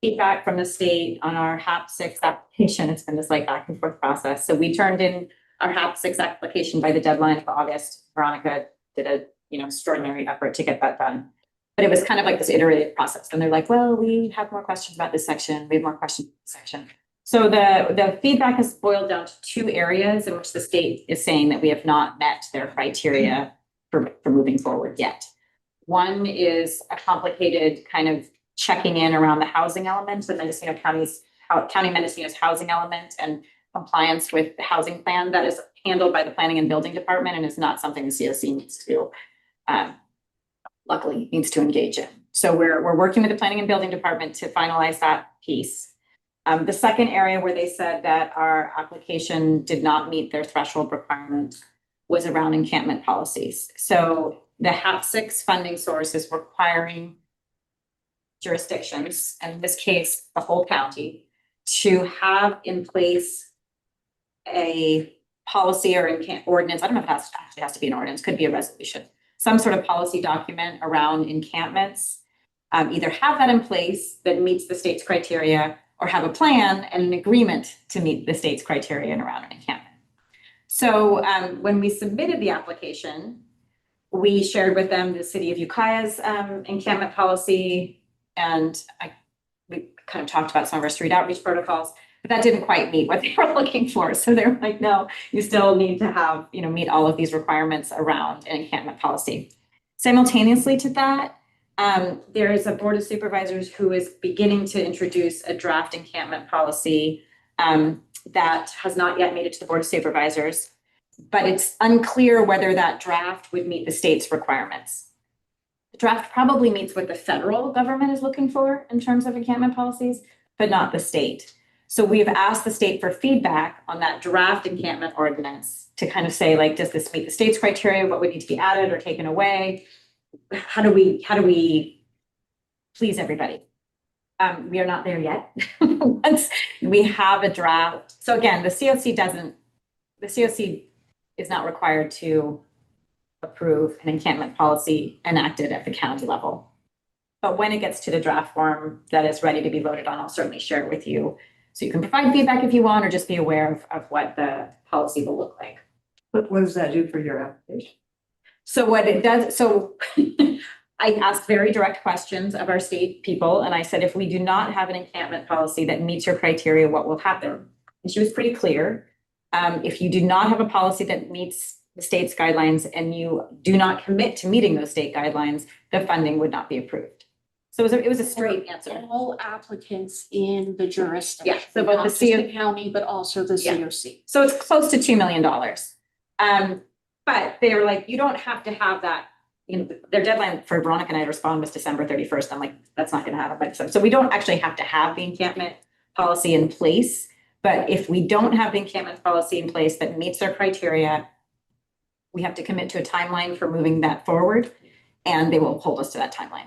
feedback from the state on our HAP6 application. It's been this like back and forth process. So we turned in our HAP6 application by the deadline of August. Veronica did a, extraordinary effort to get that done. But it was kind of like this iterative process. And they're like, well, we have more questions about this section. We have more questions about this section. So the feedback has boiled down to two areas in which the state is saying that we have not met their criteria for moving forward yet. One is a complicated kind of checking in around the housing element, the Mendocino County Mendocino's housing element and compliance with the housing plan that is handled by the Planning and Building Department and is not something the COC needs to, luckily, needs to engage in. So we're working with the Planning and Building Department to finalize that piece. The second area where they said that our application did not meet their threshold requirement was around encampment policies. So the HAP6 funding source is requiring jurisdictions, and in this case, the whole county, to have in place a policy or ordinance. I don't know if it actually has to be an ordinance, could be a resolution, some sort of policy document around encampments. Either have that in place that meets the state's criteria or have a plan and an agreement to meet the state's criteria and around an encampment. So when we submitted the application, we shared with them the city of Ukiah's encampment policy, and we kind of talked about some of our street outreach protocols, but that didn't quite meet what they were looking for. So they're like, no, you still need to have, meet all of these requirements around an encampment policy. Simultaneously to that, there is a board of supervisors who is beginning to introduce a draft encampment policy that has not yet made it to the board of supervisors, but it's unclear whether that draft would meet the state's requirements. The draft probably meets what the federal government is looking for in terms of encampment policies, but not the state. So we've asked the state for feedback on that draft encampment ordinance to kind of say, like, does this meet the state's criteria? What would need to be added or taken away? How do we please everybody? We are not there yet. Once we have a draft. So again, the COC is not required to approve an encampment policy enacted at the county level. But when it gets to the draft form that is ready to be voted on, I'll certainly share it with you. So you can provide feedback if you want, or just be aware of what the policy will look like. But what does that do for your application? So what it does, so I asked very direct questions of our state people, and I said, if we do not have an encampment policy that meets your criteria, what will happen? And she was pretty clear. If you do not have a policy that meets the state's guidelines and you do not commit to meeting those state guidelines, the funding would not be approved. So it was a straight answer. All applicants in the jurisdiction. Yeah, so both not just the county, but also the COC. So it's close to $2 million. But they were like, you don't have to have that. Their deadline for Veronica and I to respond was December 31st. I'm like, that's not going to happen by December. So we don't actually have to have the encampment policy in place. But if we don't have the encampment policy in place that meets their criteria, we have to commit to a timeline for moving that forward, and they will hold us to that timeline.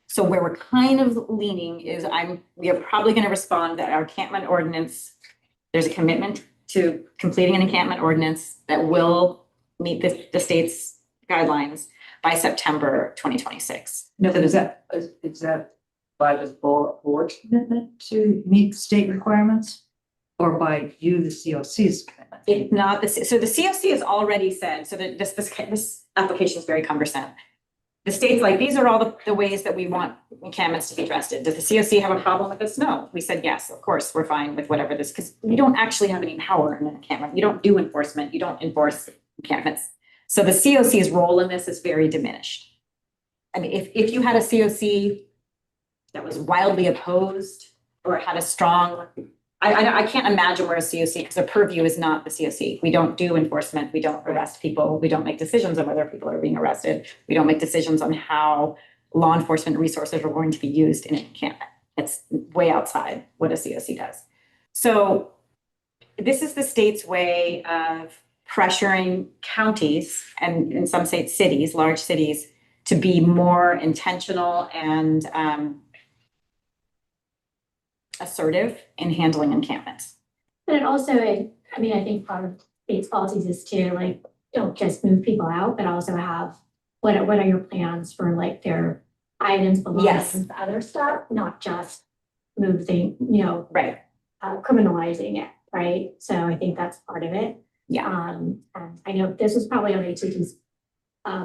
So where we're kind of leaning is we are probably going to respond that our encampment ordinance, there's a commitment to completing an encampment ordinance that will meet the state's guidelines by September 2026. No, but is that by the board's commitment to meet state requirements? Or by you, the COC's commitment? It's not so the COC has already said, so that this application is very cumbersome. the state's like, these are all the ways that we want encampments to be addressed. Does the COC have a problem with this? No. We said, yes, of course, we're fine with whatever this, because we don't actually have any power in an encampment. You don't do enforcement. You don't enforce encampments. So the COC's role in this is very diminished. I mean, if you had a COC that was wildly opposed or had a strong, I can't imagine where a COC, because the purview is not the COC. We don't do enforcement. We don't arrest people. We don't make decisions on whether people are being arrested. We don't make decisions on how law enforcement resources are going to be used in an encampment. It's way outside what a COC does. So this is the state's way of pressuring counties and in some states, cities, large cities, to be more intentional and assertive in handling encampments. But it also, I mean, I think part of state's policies is to like, don't just move people out, but also have, what are your plans for like their items, belongings, other stuff, not just move things, you know, Right. Criminalizing it, right? So I think that's part of it. Yeah. And I know this was probably on HCD's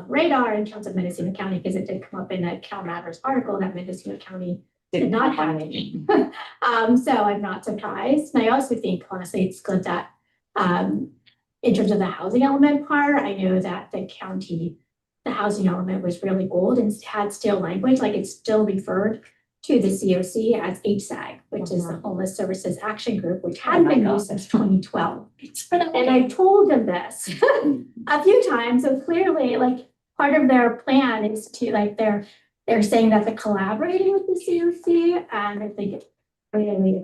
radar in terms of Mendocino County, because it did come up in a Cal Matters article that Mendocino County did not have any. So I'm not surprised. And I also think, honestly, it's good that in terms of the housing element part, I know that the county, the housing element was really bold and had still language, like it's still referred to the COC as HSAG, which is the Homeless Services Action Group, which hadn't been used since 2012. And I told them this a few times. So clearly, like, part of their plan is to, like, they're saying that they're collaborating with the COC, and I think it's really,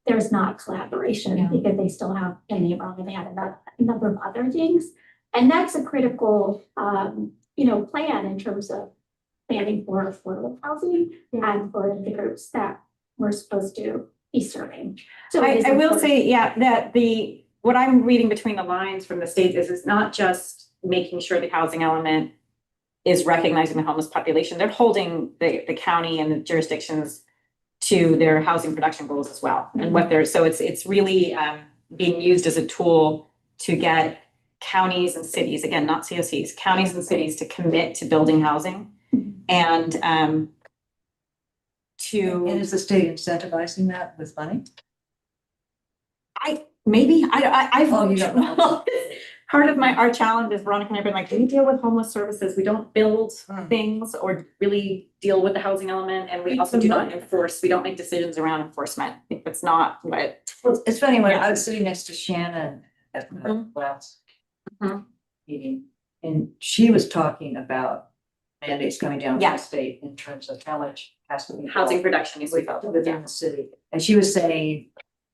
there's not collaboration because they still have plenty of wrong, and they have a number of other things. And that's a critical, you know, plan in terms of planning for affordable housing and for the groups that we're supposed to be serving. So I will say, that what I'm reading between the lines from the state is it's not just making sure the housing element is recognizing the homeless population. They're holding the county and the jurisdictions to their housing production goals as well. And what they're, so it's really being used as a tool to get counties and cities, again, not COCs, counties and cities to commit to building housing. And And is the state incentivizing that with money? I Oh, you don't know. Part of our challenge is Veronica and I've been like, we deal with homeless services. We don't build things or really deal with the housing element. And we also do not enforce, we don't make decisions around enforcement. It's not what. Well, it's funny, when I was sitting next to Shannon at the last meeting, and she was talking about mandates coming down from the state in terms of how much has to be Housing production needs to be built within the city. And she was saying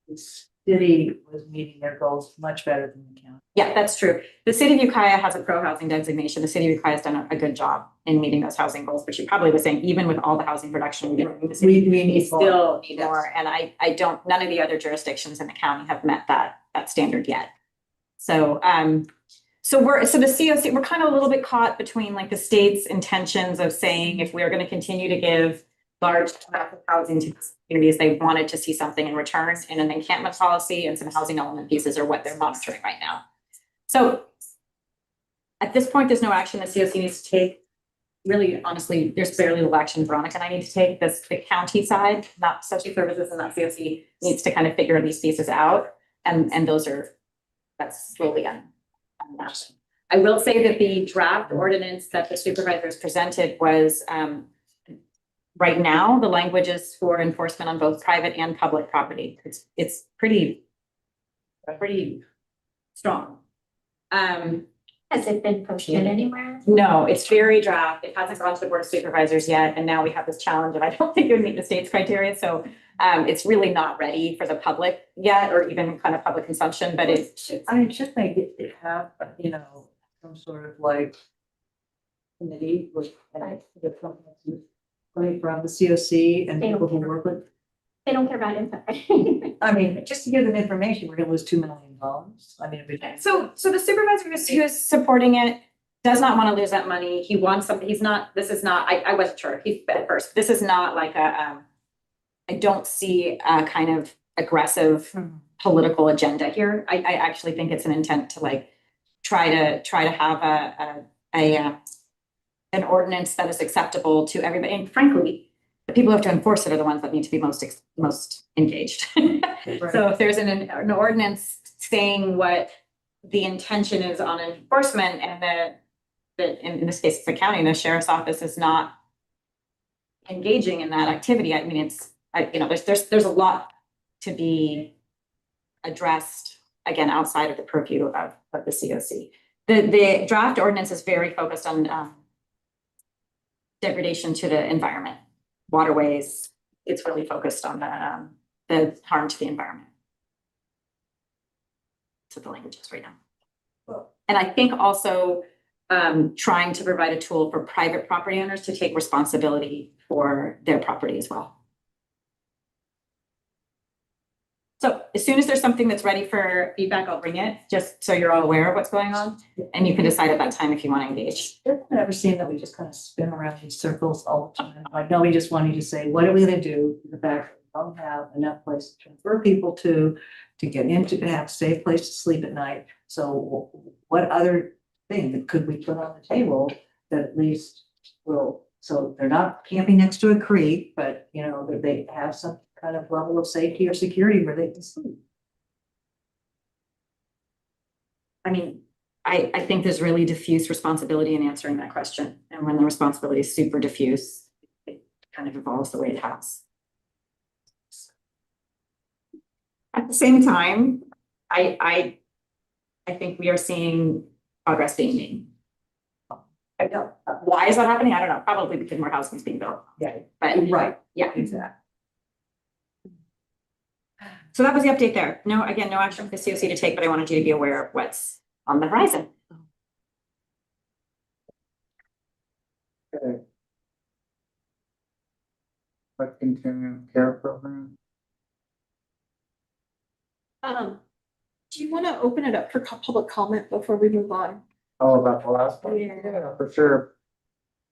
the city was meeting their goals much better than the county. Yeah, that's true. The city of Ukiah has a pro-housing designation. The city of Ukiah has done a good job in meeting those housing goals, but she probably was saying, even with all the housing production, the city we still need more. And I don't, none of the other jurisdictions in the county have met that standard yet. So, so the COC, we're kind of a little bit caught between like the state's intentions of saying, if we are going to continue to give large amounts of housing to communities, they wanted to see something in return, and an encampment policy and some housing element pieces are what they're monitoring right now. So at this point, there's no action the COC needs to take. Really, honestly, there's very little action Veronica and I need to take. That's the county side, not social services, and that COC needs to kind of figure these pieces out. And that's slowly on that. I will say that the draft ordinance that the supervisors presented was, right now, the language is for enforcement on both private and public property. It's pretty strong. Has it been posted anywhere? No, it's very draft. It hasn't gone to the board of supervisors yet. And now we have this challenge, and I don't think it would meet the state's criteria. So it's really not ready for the public yet, or even kind of public consumption, but it's I mean, should they have, you know, some sort of like committee with the money from the COC and people who work with. They don't care about info. I mean, just to give them information, we're gonna lose $2 million. I mean, so the supervisor who's supporting it does not want to lose that money. He wants something. This is not, I wasn't sure at first. This is not like I don't see a kind of aggressive political agenda here. I actually think it's an intent to like try to have a an ordinance that is acceptable to everybody. And frankly, the people who have to enforce it are the ones that need to be most engaged. So if there's an ordinance saying what the intention is on enforcement and in this case, it's the county, the sheriff's office is not engaging in that activity. I mean, there's a lot to be addressed, again, outside of the purview of the COC. The draft ordinance is very focused on degradation to the environment, waterways. It's really focused on the harm to the environment. That's what the language is right now. And I think also trying to provide a tool for private property owners to take responsibility for their property as well. So as soon as there's something that's ready for feedback, I'll bring it, just so you're all aware of what's going on. And you can decide at that time if you want to engage. I've never seen that we just kind of spin around in circles all the time. Like nobody just wanted to say, what are we gonna do? The fact that we don't have enough place to transfer people to get into, to have a safe place to sleep at night. So what other thing could we put on the table that at least will, so they're not camping next to a creek, but you know, that they have some kind of level of safety or security where they can sleep. I mean, I think there's really diffuse responsibility in answering that question. And when the responsibility is super diffuse, it kind of evolves the way it has. At the same time, I think we are seeing progress being made. I don't, why is that happening? I don't know. Probably because more housing is being built. Yeah. But Right. Yeah. Exactly. So that was the update there. No action for the COC to take, but I wanted you to be aware of what's on the horizon. Okay. What continuing care program? Do you want to open it up for public comment before we move on? Oh, about the last one? Yeah. For sure.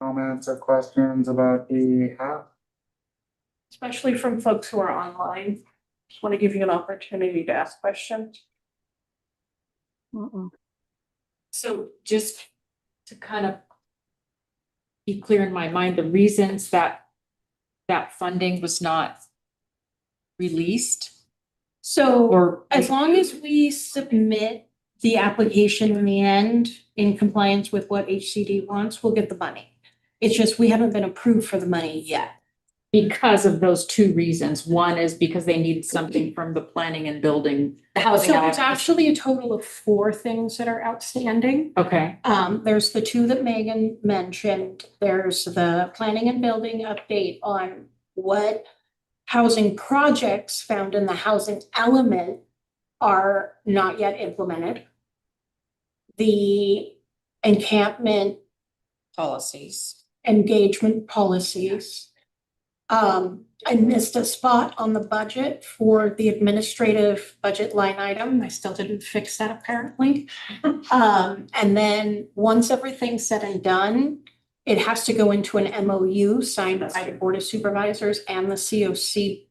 Comments or questions about the app? Especially from folks who are online. Just want to give you an opportunity to ask questions. So just to kind of be clear in my mind, the reasons that funding was not released. So Or as long as we submit the application in the end in compliance with what HCD wants, we'll get the money. It's just we haven't been approved for the money yet. because of those two reasons. One is because they need something from the planning and building. The housing. So it's actually a total of 4 things that are outstanding. Okay. There's the 2 that Megan mentioned. There's the planning and building update on what housing projects found in the housing element are not yet implemented. The encampment Policies. engagement policies. I missed a spot on the budget for the administrative budget line item. I still didn't fix that apparently. And then once everything's said and done, it has to go into an MOU signed by the Board of Supervisors and the COC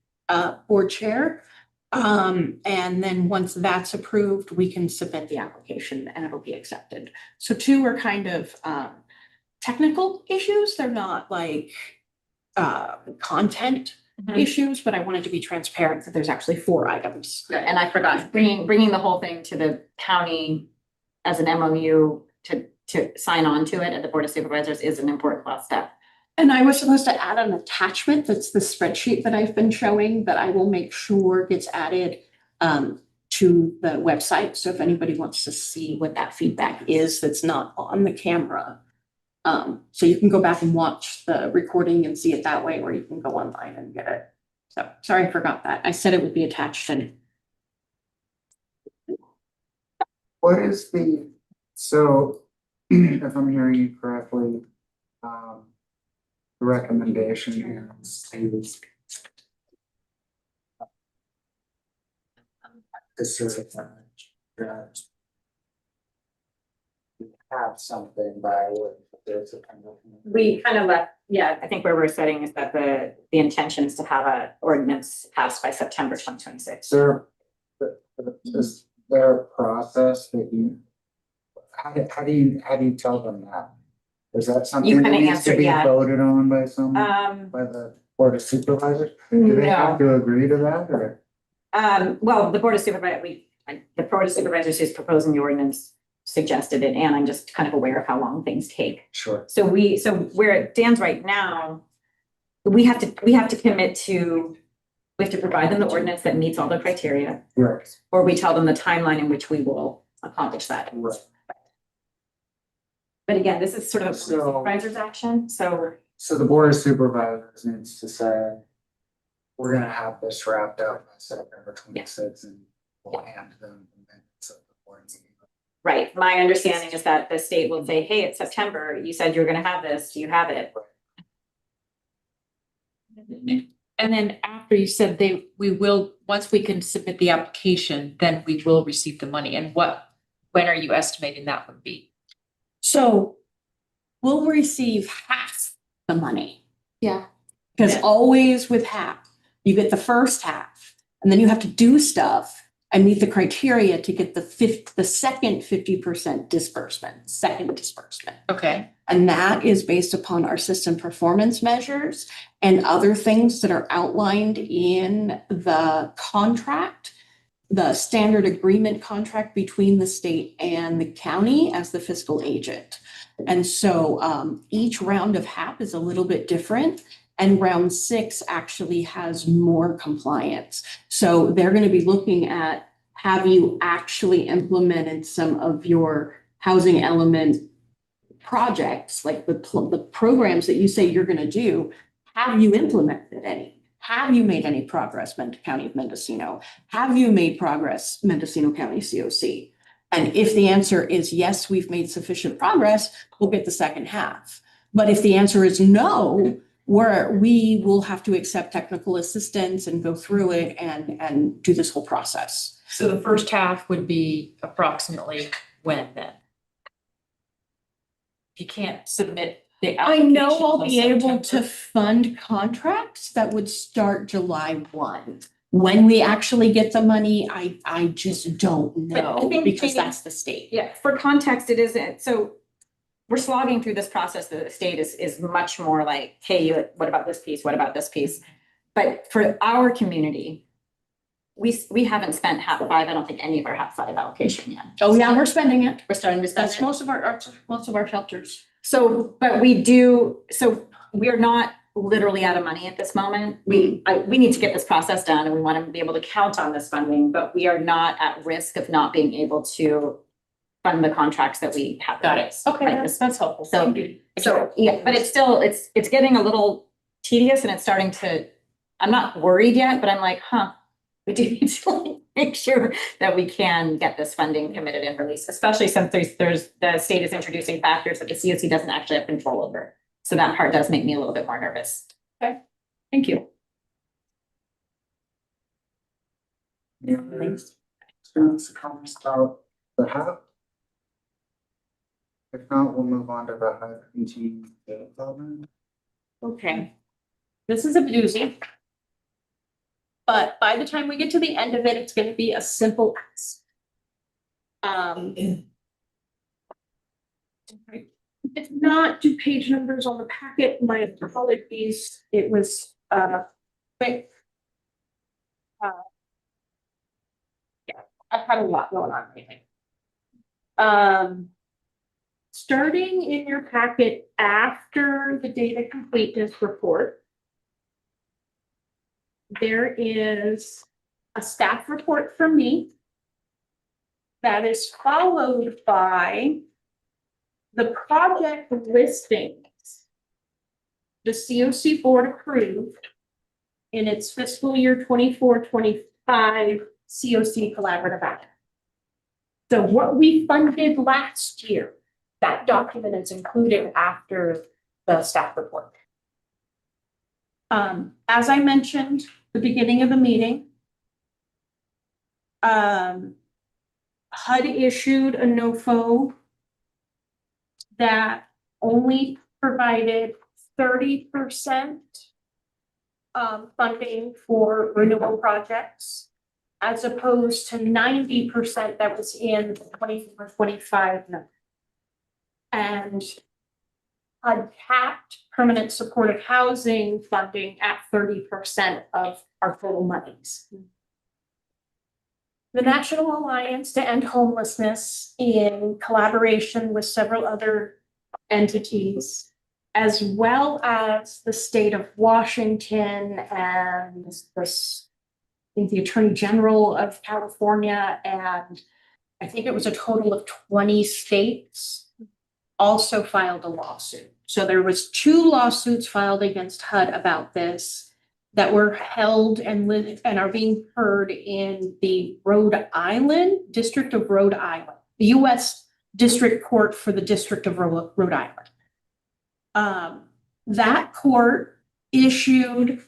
board chair. And then once that's approved, we can submit the application and it'll be accepted. So 2 are kind of technical issues. They're not like content issues, but I wanted to be transparent that there's actually 4 items. And I forgot, bringing the whole thing to the county as an MOU to sign on to it at the Board of Supervisors is an important last step. And I was supposed to add an attachment, that's the spreadsheet that I've been showing, that I will make sure gets added to the website. So if anybody wants to see what that feedback is, that's not on the camera. So you can go back and watch the recording and see it that way, or you can go online and get it. So sorry, I forgot that. I said it would be attached and. What is so if I'm hearing you correctly, the recommendation is to certify that we have something by what there's a kind of. We kind of left, I think where we're setting is that the intention is to have a ordinance passed by September 2026. Is there a process that you, how do you tell them that? Is that something that couldn't needs to answer be yet. voted on by someone, Um, by the board of supervisors? Do they have no. to agree to that or? Well, the board of the board of supervisors who's proposing the ordinance suggested it, and I'm just kind of aware of how long things take. Sure. So where it stands right now, we have to commit to, we have to provide them the ordinance that meets all the criteria, Right. or we tell them the timeline in which we will accomplish that. Right. But again, this is sort of a So- supervisor's action, so. So the board of supervisors needs to say, we're gonna have this wrapped up by September 26th and we'll hand them the minutes of the board meeting. Right, my understanding is that the state will say, hey, it's September, you said you were gonna have this, do you have it? And then after you said we will, once we can submit the application, then we will receive the money. And when are you estimating that would be? So we'll receive half the money. Yeah. Because Yeah. always with half, you get the first half, and then you have to do stuff and meet the criteria to get the second 50% second disbursement. Okay. And that is based upon our system performance measures and other things that are outlined in the contract, the standard agreement contract between the state and the county as the fiscal agent. And so each round of HAP is a little bit different. And round 6 actually has more compliance. So they're going to be looking at, have you actually implemented some of your housing element projects, like the programs that you say you're going to do? Have you implemented any? Have you made any progress, County of Mendocino? Have you made progress, Mendocino County COC? And if the answer is yes, we've made sufficient progress, we'll get the second half. But if the answer is no, we will have to accept technical assistance and go through it and do this whole process. So the first half would be approximately when then? If you can't submit the I application know I'll till be able to September. fund contracts that would start July 1. When we actually get the money, I just don't But I know think because maybe- that's the state. Yeah, for context, it isn't, so we're slogging through this process. The state is much more like, hey, what about this piece? What about this piece? But for our community, we haven't spent half 5. I don't think any of our half 5 allocation yet. Oh, yeah, we're spending it. We're starting to spend That's it. most of our shelters. So, but we do, so we're not literally out of money at this moment. We need to get this process done and we want to be able to count on this funding, but we are not at risk of not being able to fund the contracts that we have. Got it. Okay, Right. that's helpful. So- Thank you. So, yeah, but it's still, it's getting a little tedious and it's starting to, I'm not worried yet, but I'm like, we do need to like make sure that we can get this funding committed and released, especially since there's the state is introducing factors that the COC doesn't actually have control over. So that part does make me a little bit more nervous. Okay. Thank you. Any other students, comments about the HAP? If not, we'll move on to the hydrant development. Okay. This is a doozy. But by the time we get to the end of it, it's gonna be a simple ask. If not, do page numbers on the packet, my apologies, it was quick. Yeah, I've had a lot going on lately. Starting in your packet after the data completeness report, there is a staff report from me that is followed by the project listings the COC board approved in its fiscal year 24-25 COC collaborative act. So what we funded last year, that document is included after the staff report. As I mentioned, the beginning of the meeting, HUD issued a NOFO that only provided 30% funding for renewable projects, as opposed to 90% that was in the 24-25 number. And HUD capped permanent supportive housing funding at 30% of our total monies. The National Alliance to End Homelessness, in collaboration with several other entities, as well as the state of Washington and I think the Attorney General of California, and I think it was a total of 20 states, also filed a lawsuit. So there was 2 lawsuits filed against HUD about this that were held and are being heard in the District of Rhode Island, the U.S. District Court for the District of Rhode Island. That court issued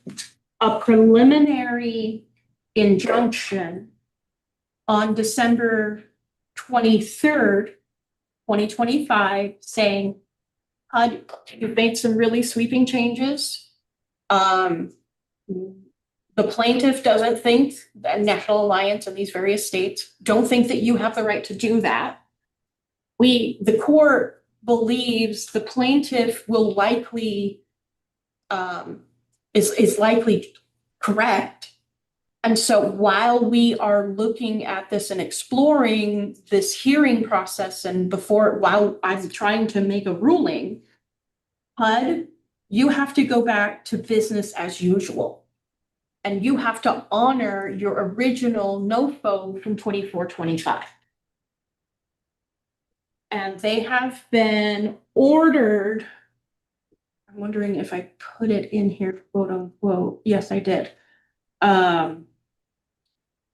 a preliminary injunction on December 23rd, 2025, saying, HUD, you've made some really sweeping changes. The plaintiff doesn't think, the National Alliance and these various states don't think that you have the right to do that. The court believes the plaintiff will likely, is likely correct. And so while we are looking at this and exploring this hearing process while I'm trying to make a ruling, HUD, you have to go back to business as usual. And you have to honor your original NOFO from 24-25. And they have been ordered, I'm wondering if I put it in here, quote unquote. Yes, I did.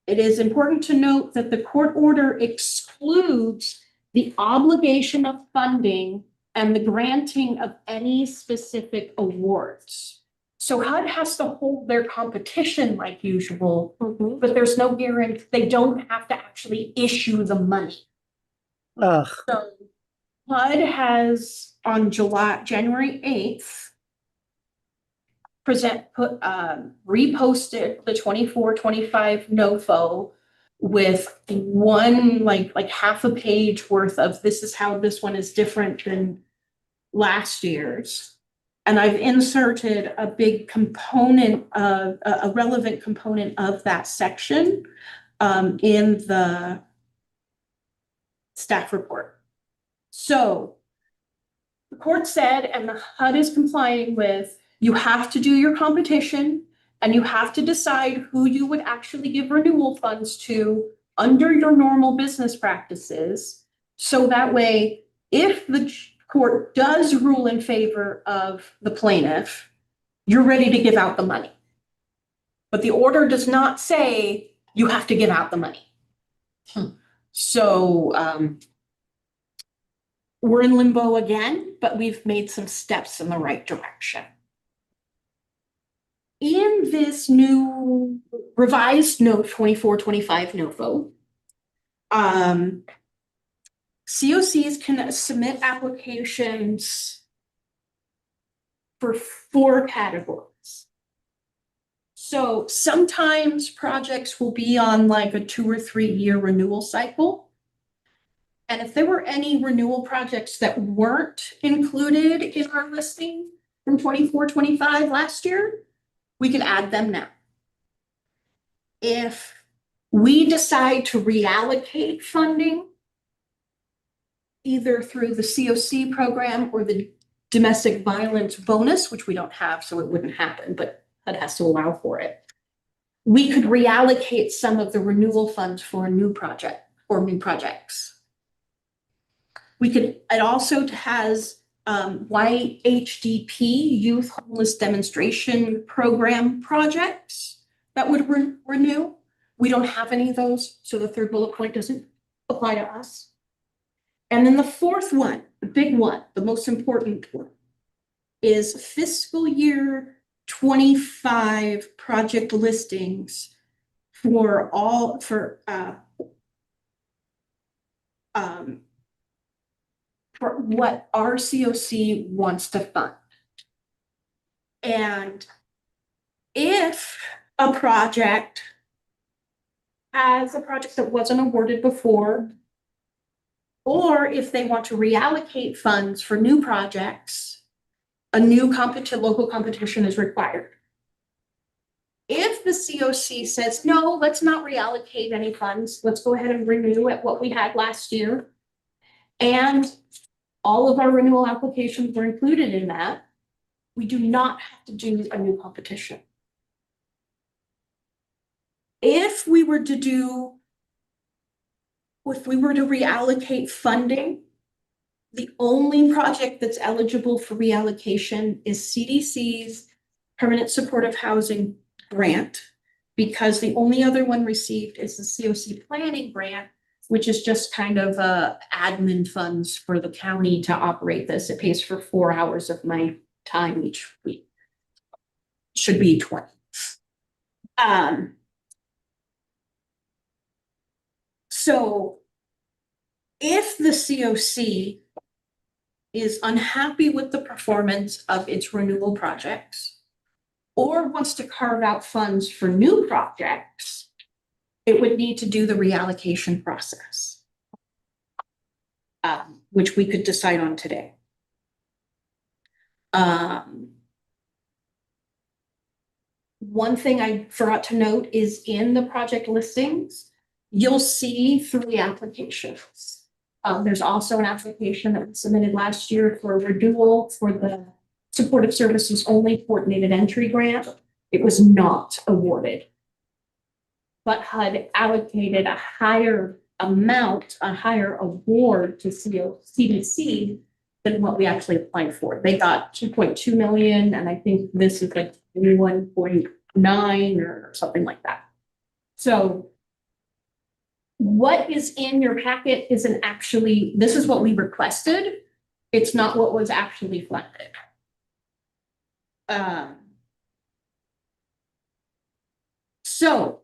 It is important to note that the court order excludes the obligation of funding and the granting of any specific awards. So HUD has to hold their competition like usual, but there's no guarantee. They don't have to actually issue the money. Ugh. So HUD has on January 8th reposted the 24-25 NOFO with one like half a page worth of this is how this one is different than last year's. And I've inserted a big component of a relevant component of that section in the staff report. So the court said, and the HUD is complying with, you have to do your competition and you have to decide who you would actually give renewal funds to under your normal business practices. So that way, if the court does rule in favor of the plaintiff, you're ready to give out the money. But the order does not say you have to give out the money. So we're in limbo again, but we've made some steps in the right direction. In this new revised note 24-25 NOFO, COCs can submit applications for 4 categories. So sometimes projects will be on like a 2 or 3 year renewal cycle. And if there were any renewal projects that weren't included in our listing from 24-25 last year, we can add them now. If we decide to reallocate funding, either through the COC program or the domestic violence bonus, which we don't have, so it wouldn't happen, but that has to allow for it. We could reallocate some of the renewal funds for a new project or new projects. It also has YHDP, Youth Homeless Demonstration Program projects that would renew. We don't have any of those, so the 3rd bullet point doesn't apply to us. And then the 4th one, the big one, the most important one, is fiscal year 25 project listings for what our COC wants to fund. And if a project has a project that wasn't awarded before, or if they want to reallocate funds for new projects, a new local competition is required. If the COC says, no, let's not reallocate any funds, let's go ahead and renew at what we had last year. And all of our renewal applications were included in that, we do not have to do a new competition. If we were to reallocate funding, the only project that's eligible for reallocation is CDC's Permanent Supportive Housing Grant, because the only other one received is the COC Planning Grant, which is just kind of admin funds for the county to operate this. It pays for 4 hours of my time each week. Should be 20. So if the COC is unhappy with the performance of its renewal projects, or wants to carve out funds for new projects, it would need to do the reallocation process, which we could decide on today. One thing I forgot to note is in the project listings, you'll see 3 applications. There's also an application that was submitted last year for renewal for the Supportive Services Only Coordinated Entry Grant. It was not awarded, but HUD allocated a higher amount, a higher award to CDC than what we actually applied for. They got 2.2 million, and I think this is like 1.9 or something like that. So what is in your packet isn't actually, this is what we requested. It's not what was actually funded. So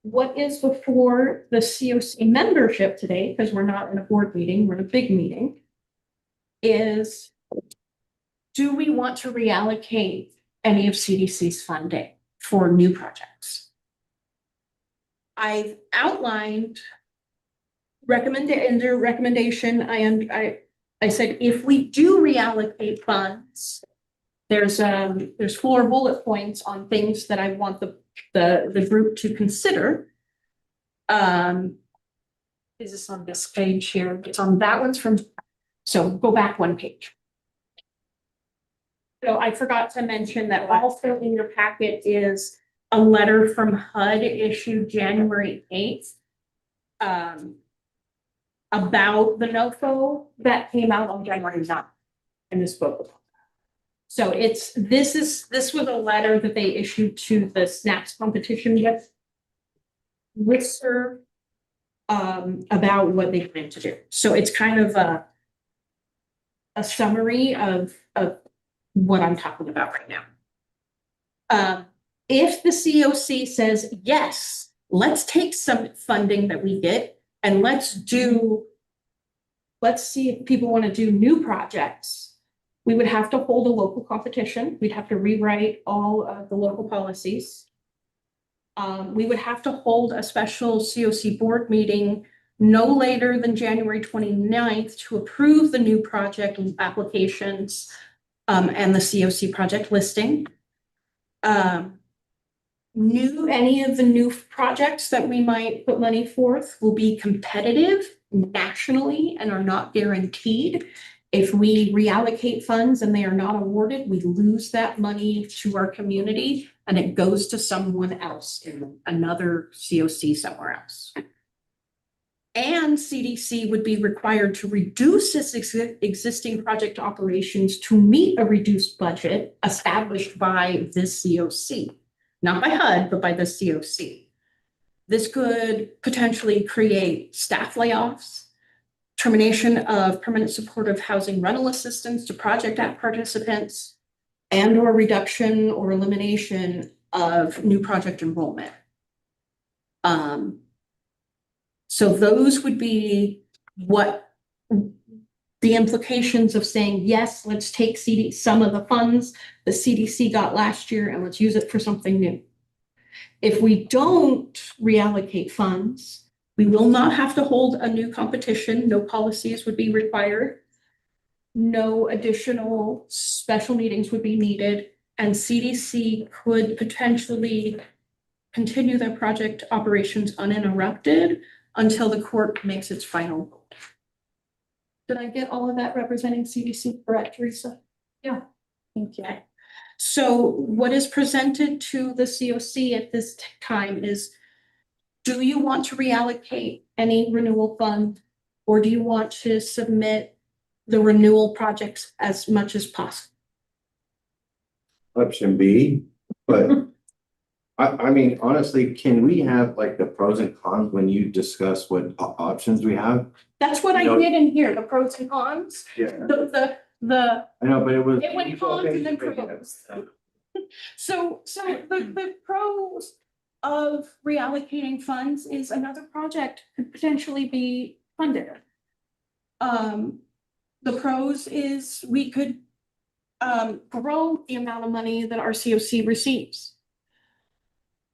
what is before the COC membership today, because we're not in a board meeting, we're in a big meeting, is do we want to reallocate any of CDC's funding for new projects? I've outlined under recommendation. I said if we do reallocate funds, there's 4 bullet points on things that I want the group to consider. Is this on this page here? It's on that one's from, so go back 1 page. So I forgot to mention that also in your packet is a letter from HUD issued January 8th about the NOFO that came out on January 9th in this book. So this was a letter that they issued to the SNAPS competition listserv about what they plan to do. So it's kind of a summary of what I'm talking about right now. If the COC says, yes, let's take some funding that we get and let's see if people want to do new projects, we would have to hold a local competition. We'd have to rewrite all of the local policies. We would have to hold a special COC board meeting no later than January 29th to approve the new project applications and the COC project listing. Any of the new projects that we might put money forth will be competitive nationally and are not guaranteed. If we reallocate funds and they are not awarded, we lose that money to our community and it goes to someone else in another COC somewhere else. And CDC would be required to reduce its existing project operations to meet a reduced budget established by this COC. Not by HUD, but by the COC. This could potentially create staff layoffs, termination of permanent supportive housing rental assistance to project act participants, and or reduction or elimination of new project enrollment. So those would be what the implications of saying, yes, let's take some of the funds the CDC got last year and let's use it for something new. If we don't reallocate funds, we will not have to hold a new competition. No policies would be required. no additional special meetings would be needed, and CDC could potentially continue their project operations uninterrupted until the court makes its final vote. Did I get all of that representing CDC correct, Teresa? Yeah. Thank you. So what is presented to the COC at this time is, do you want to reallocate any renewal fund, or do you want to submit the renewal projects as much as possible? Option B, but I mean, honestly, can we have like the pros and cons when you discuss what options we have? That's what I No. did in here, the pros and cons, Yeah. the, I know, but it was. it went cons and then pros. So the pros of reallocating funds is another project could potentially be funded. The pros is we could grow the amount of money that our COC receives.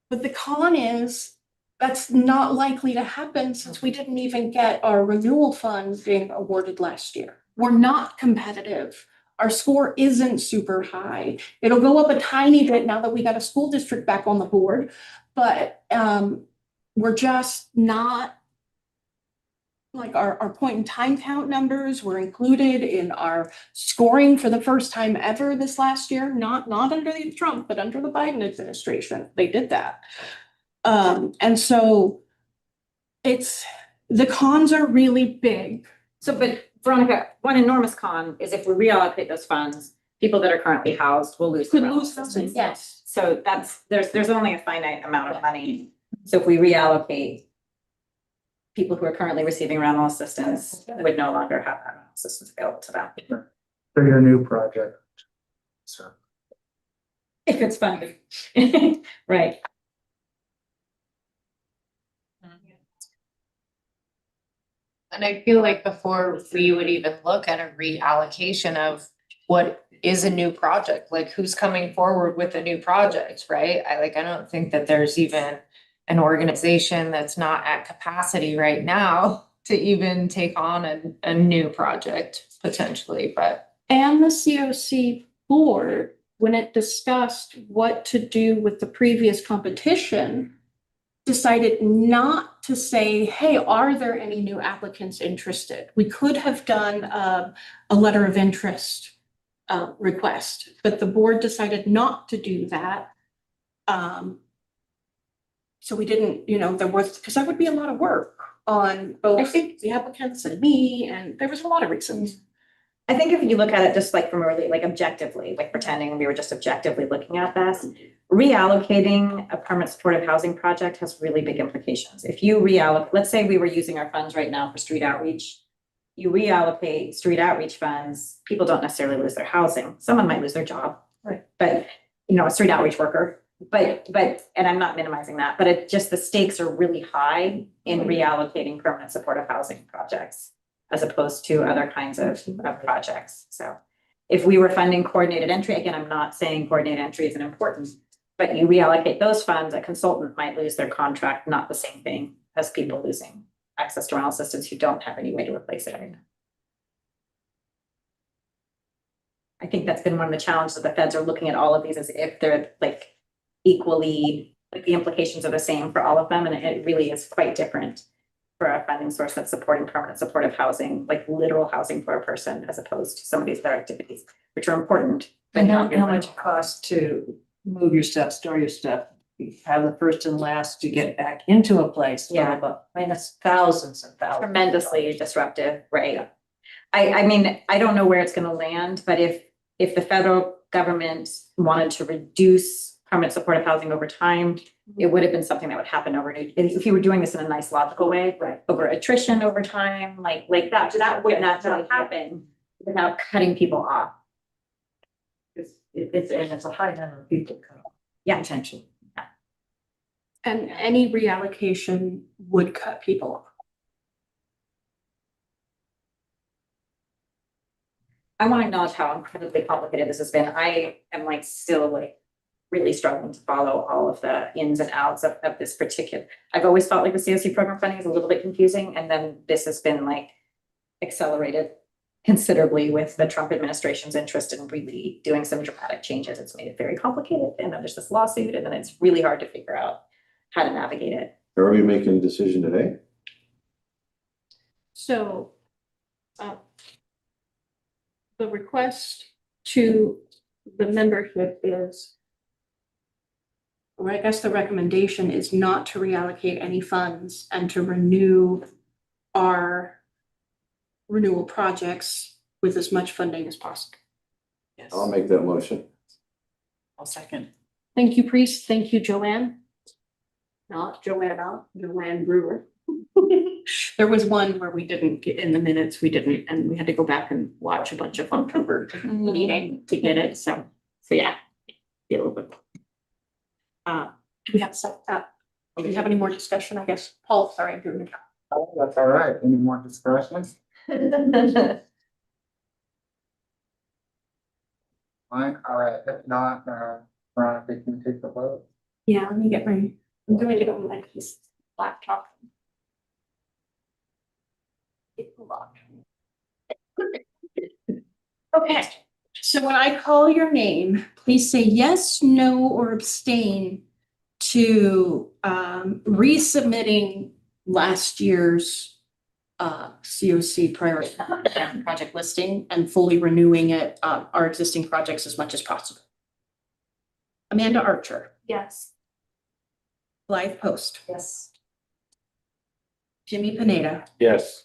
But the con is that's not likely to happen since we didn't even get our renewal funds being awarded last year. We're not competitive. Our score isn't super high. It'll go up a tiny bit now that we got a school district back on the board, but we're just not, like our point in time count numbers were included in our scoring for the first time ever this last year, not under the Trump, but under the Biden administration. They did that. And so the cons are really big. So, but Veronica, one enormous con is if we reallocate those funds, people that are currently housed will lose. Could their lose rental something, assistance. yes. So there's only a finite amount of money. So if we reallocate, people who are currently receiving rental assistance would no longer have that rental assistance available to them. For your new project. So. If it's funded. Right. And I feel like before we would even look at a reallocation of what is a new project, like who's coming forward with a new project, right? I don't think that there's even an organization that's not at capacity right now to even take on a new project potentially, but. And the COC board, when it discussed what to do with the previous competition, decided not to say, hey, are there any new applicants interested? We could have done a letter of interest request, but the board decided not to do that. So we didn't, there was, because that would be a lot of work on both the applicants and me, and there was a lot of reasons. I think if you look at it just like from a really like objectively, like pretending we were just objectively looking at this, reallocating a permanent supportive housing project has really big implications. If you reallocate, let's say we were using our funds right now for street outreach. You reallocate street outreach funds, people don't necessarily lose their housing. Someone might lose their job, right? But a street outreach worker. But and I'm not minimizing that, but it just the stakes are really high in reallocating permanent supportive housing projects as opposed to other kinds of projects. So if we were funding coordinated entry, again, I'm not saying coordinated entry isn't important, but you reallocate those funds, a consultant might lose their contract, not the same thing as people losing access to rental assistance who don't have any way to replace it right now. I think that's been one of the challenges that the feds are looking at all of these as if they're like equally, like the implications are the same for all of them. And it really is quite different for a funding source that's supporting permanent supportive housing, like literal housing for a person, as opposed to some of these other activities, which are important. And how much it costs to move your stuff, store your stuff, have the first and last to get back into a place. Yeah. I mean, it's thousands and thousands. Tremendously disruptive, right? I mean, I don't know where it's going to land, but if the federal government wanted to reduce permanent supportive housing over time, it would have been something that would happen over, if you were doing this in a nice logical way, right? Over attrition over time, like that, that would naturally happen without cutting people off. It's a high number of people. Yeah. Potentially. Yeah. And any reallocation would cut people off. I want to acknowledge how incredibly complicated this has been. I am still really struggling to follow all of the ins and outs of this particular. I've always felt like the COC program funding is a little bit confusing, and then this has been accelerated considerably with the Trump administration's interest in really doing some dramatic changes. It's made it very complicated, and then there's this lawsuit, and then it's really hard to figure out how to navigate it. Are we making a decision today? So, the request to the membership is, or I guess the recommendation is not to reallocate any funds and to renew our renewal projects with as much funding as possible. Yes. I'll make that motion. I'll second. Thank you, Priest. Thank you, Joanne. Not Joanna, Joanne Brewer. There was one where we didn't get in the minutes, and we had to go back and watch a bunch of October meeting to get it, so yeah. Be a little bit. Do we have stuff, do we have any more discussion, I guess? Paul, sorry, I'm doing it. Oh, that's all right. Any more discussions? Fine, all right, if not, Veronica, can you take the vote? Yeah, let me get I'm going to go on my laptop. Okay, so when I call your name, please say yes, no, or abstain to resubmitting last year's COC priority project listing and fully renewing it, our existing projects as much as possible. Amanda Archer. Yes. Blythe Post. Yes. Jimmy Pineda. Yes.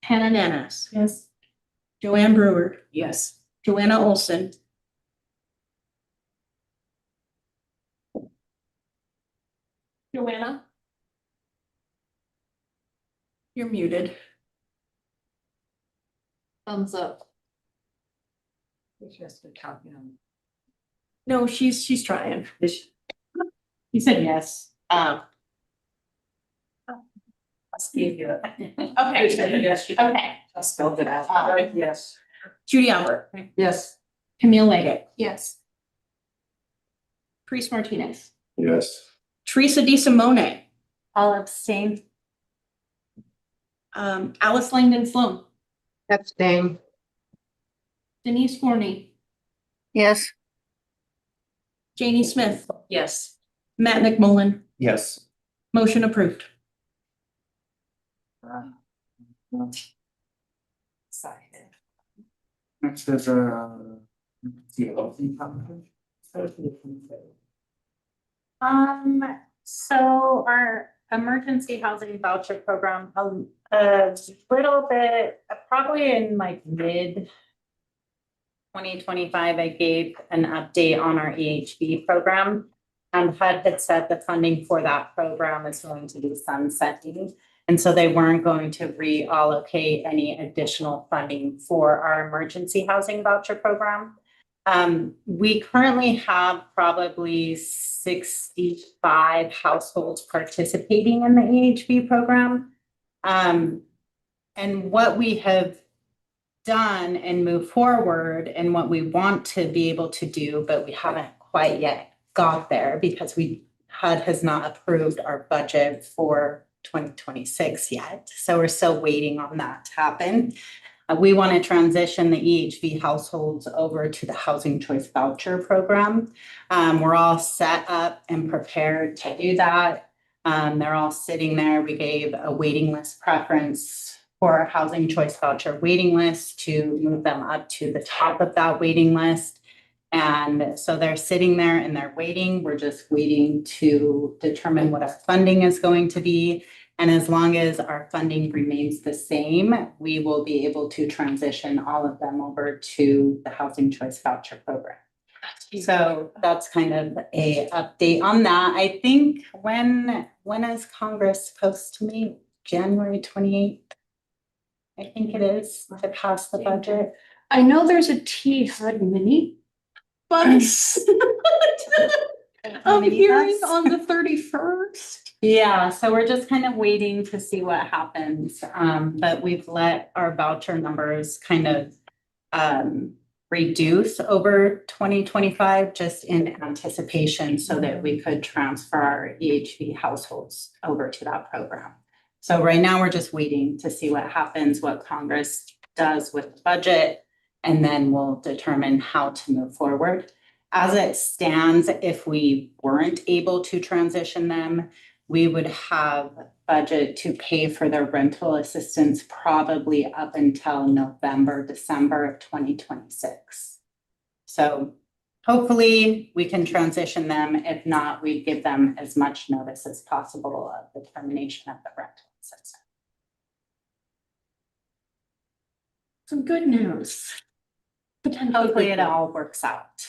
Hannah Nanas. Yes. Joanne Brewer. Yes. Joanna Olson. Joanna? You're muted. Thumbs up. Just to count, you know. No, she's trying. You said yes. I'll give you it. Okay. Yes. Okay. I spelled it out. Yes. Judy Albert. Yes. Camille Leggett. Yes. Priest Martinez. Yes. Teresa DeSimone. I'll abstain. Alice Langdon Sloan. Abstain. Denise Forney. Yes. Janie Smith. Yes. Matt McMullen. Yes. Motion approved. Next is So our emergency housing voucher program, a little bit, probably in like mid 2025, I gave an update on our EHV program. HUD had said the funding for that program is going to be sunsetting. And so they weren't going to reallocate any additional funding for our emergency housing voucher program. We currently have probably 65 households participating in the EHV program. And what we have done and move forward and what we want to be able to do, but we haven't quite yet got there because HUD has not approved our budget for 2026 yet. So we're still waiting on that to happen. We want to transition the EHV households over to the Housing Choice Voucher Program. We're all set up and prepared to do that. They're all sitting there. We gave a waiting list preference for our Housing Choice Voucher waiting list to move them up to the top of that waiting list. And so they're sitting there and they're waiting. We're just waiting to determine what our funding is going to be. And as long as our funding remains the same, we will be able to transition all of them over to the Housing Choice Voucher Program. So that's kind of a update on that. I think when is Congress supposed to meet? January 28th? I think it is to pass the budget. I know there's a HUD mini bus. I'm hearing on the 31st. Yeah, so we're just kind of waiting to see what happens. But we've let our voucher numbers kind of reduce over 2025 just in anticipation so that we could transfer our EHV households over to that program. So right now we're just waiting to see what happens, what Congress does with the budget, and then we'll determine how to move forward. As it stands, if we weren't able to transition them, we would have budget to pay for their rental assistance probably up until November, December of 2026. So hopefully we can transition them. If not, we give them as much notice as possible of the termination of the rental assistance. Some good news. Potentially Hopefully good it all works out.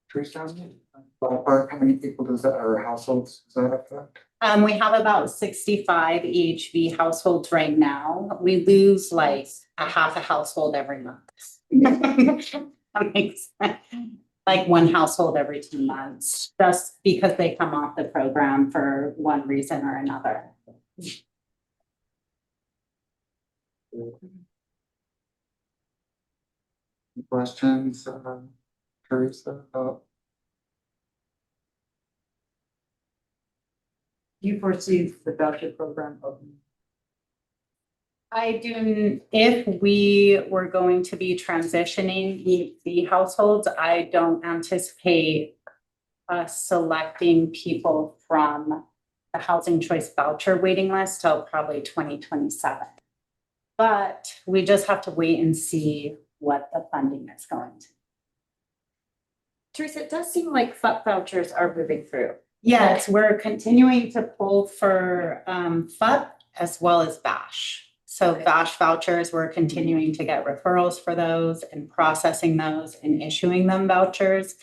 Teresa, ballpark, how many people does that, or households does that affect? We have about 65 EHV households right now. We lose like a half a household every month. That makes sense. Like one household every 2 months, just because they come off the program for one reason or another. Questions, Teresa? Do you foresee the voucher program opening? I do, if we were going to be transitioning the households, I don't anticipate us selecting people from the housing choice voucher waiting list till probably 2027. But we just have to wait and see what the funding is going to. Teresa, it does seem like FUP vouchers are moving through. Yes, we're continuing to pull for FUP as well as VASH. So VASH vouchers, we're continuing to get referrals for those and processing those and issuing them vouchers.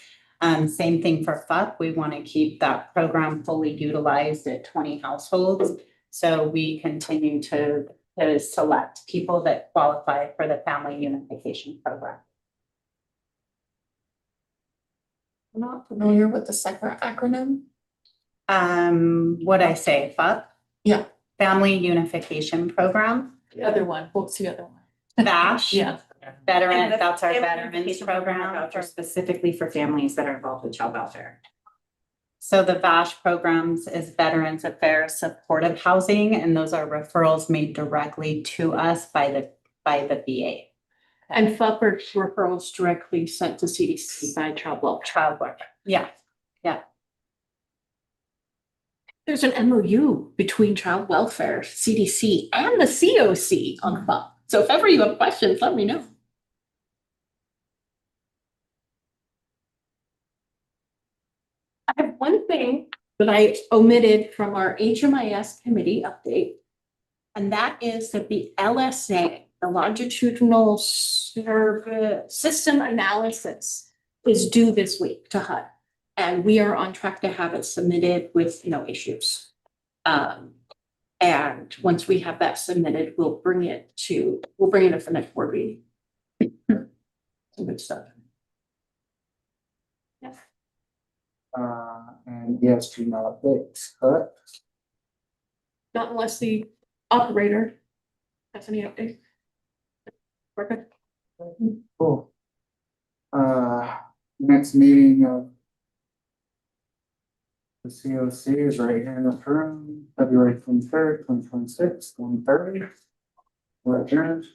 Same thing for FUP. We want to keep that program fully utilized at 20 households. So we continue to select people that qualify for the family unification program. I'm not familiar with the second acronym. What'd I say, FUP? Yeah. Family Unification Program. The other one, what's the other one? VASH. Yeah. Veteran, that's our veterans program. Voucher specifically for families that are involved with child welfare. So the VASH programs is Veterans Affairs Supportive Housing, and those are referrals made directly to us by the VA. And FUP are referrals directly sent to CDC by child welfare. Yeah, yeah. There's an MOU between child welfare, CDC, and the COC on FUP. So if ever you have questions, let me know. I have one thing that I omitted from our HMIS committee update. And that is that the LSA, the longitudinal system analysis, is due this week to HUD. And we are on track to have it submitted with no issues. And once we have that submitted, we'll bring it up for next board meeting. Some good stuff. Yeah. And yes, do not updates, correct? Not unless the operator has any updates. Perfect. Cool. Next meeting of the COC is right here in the room, February 23rd, 2026, 1:30. We're adjourned.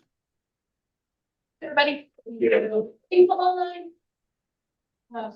Everybody. Yeah. People online. Yeah.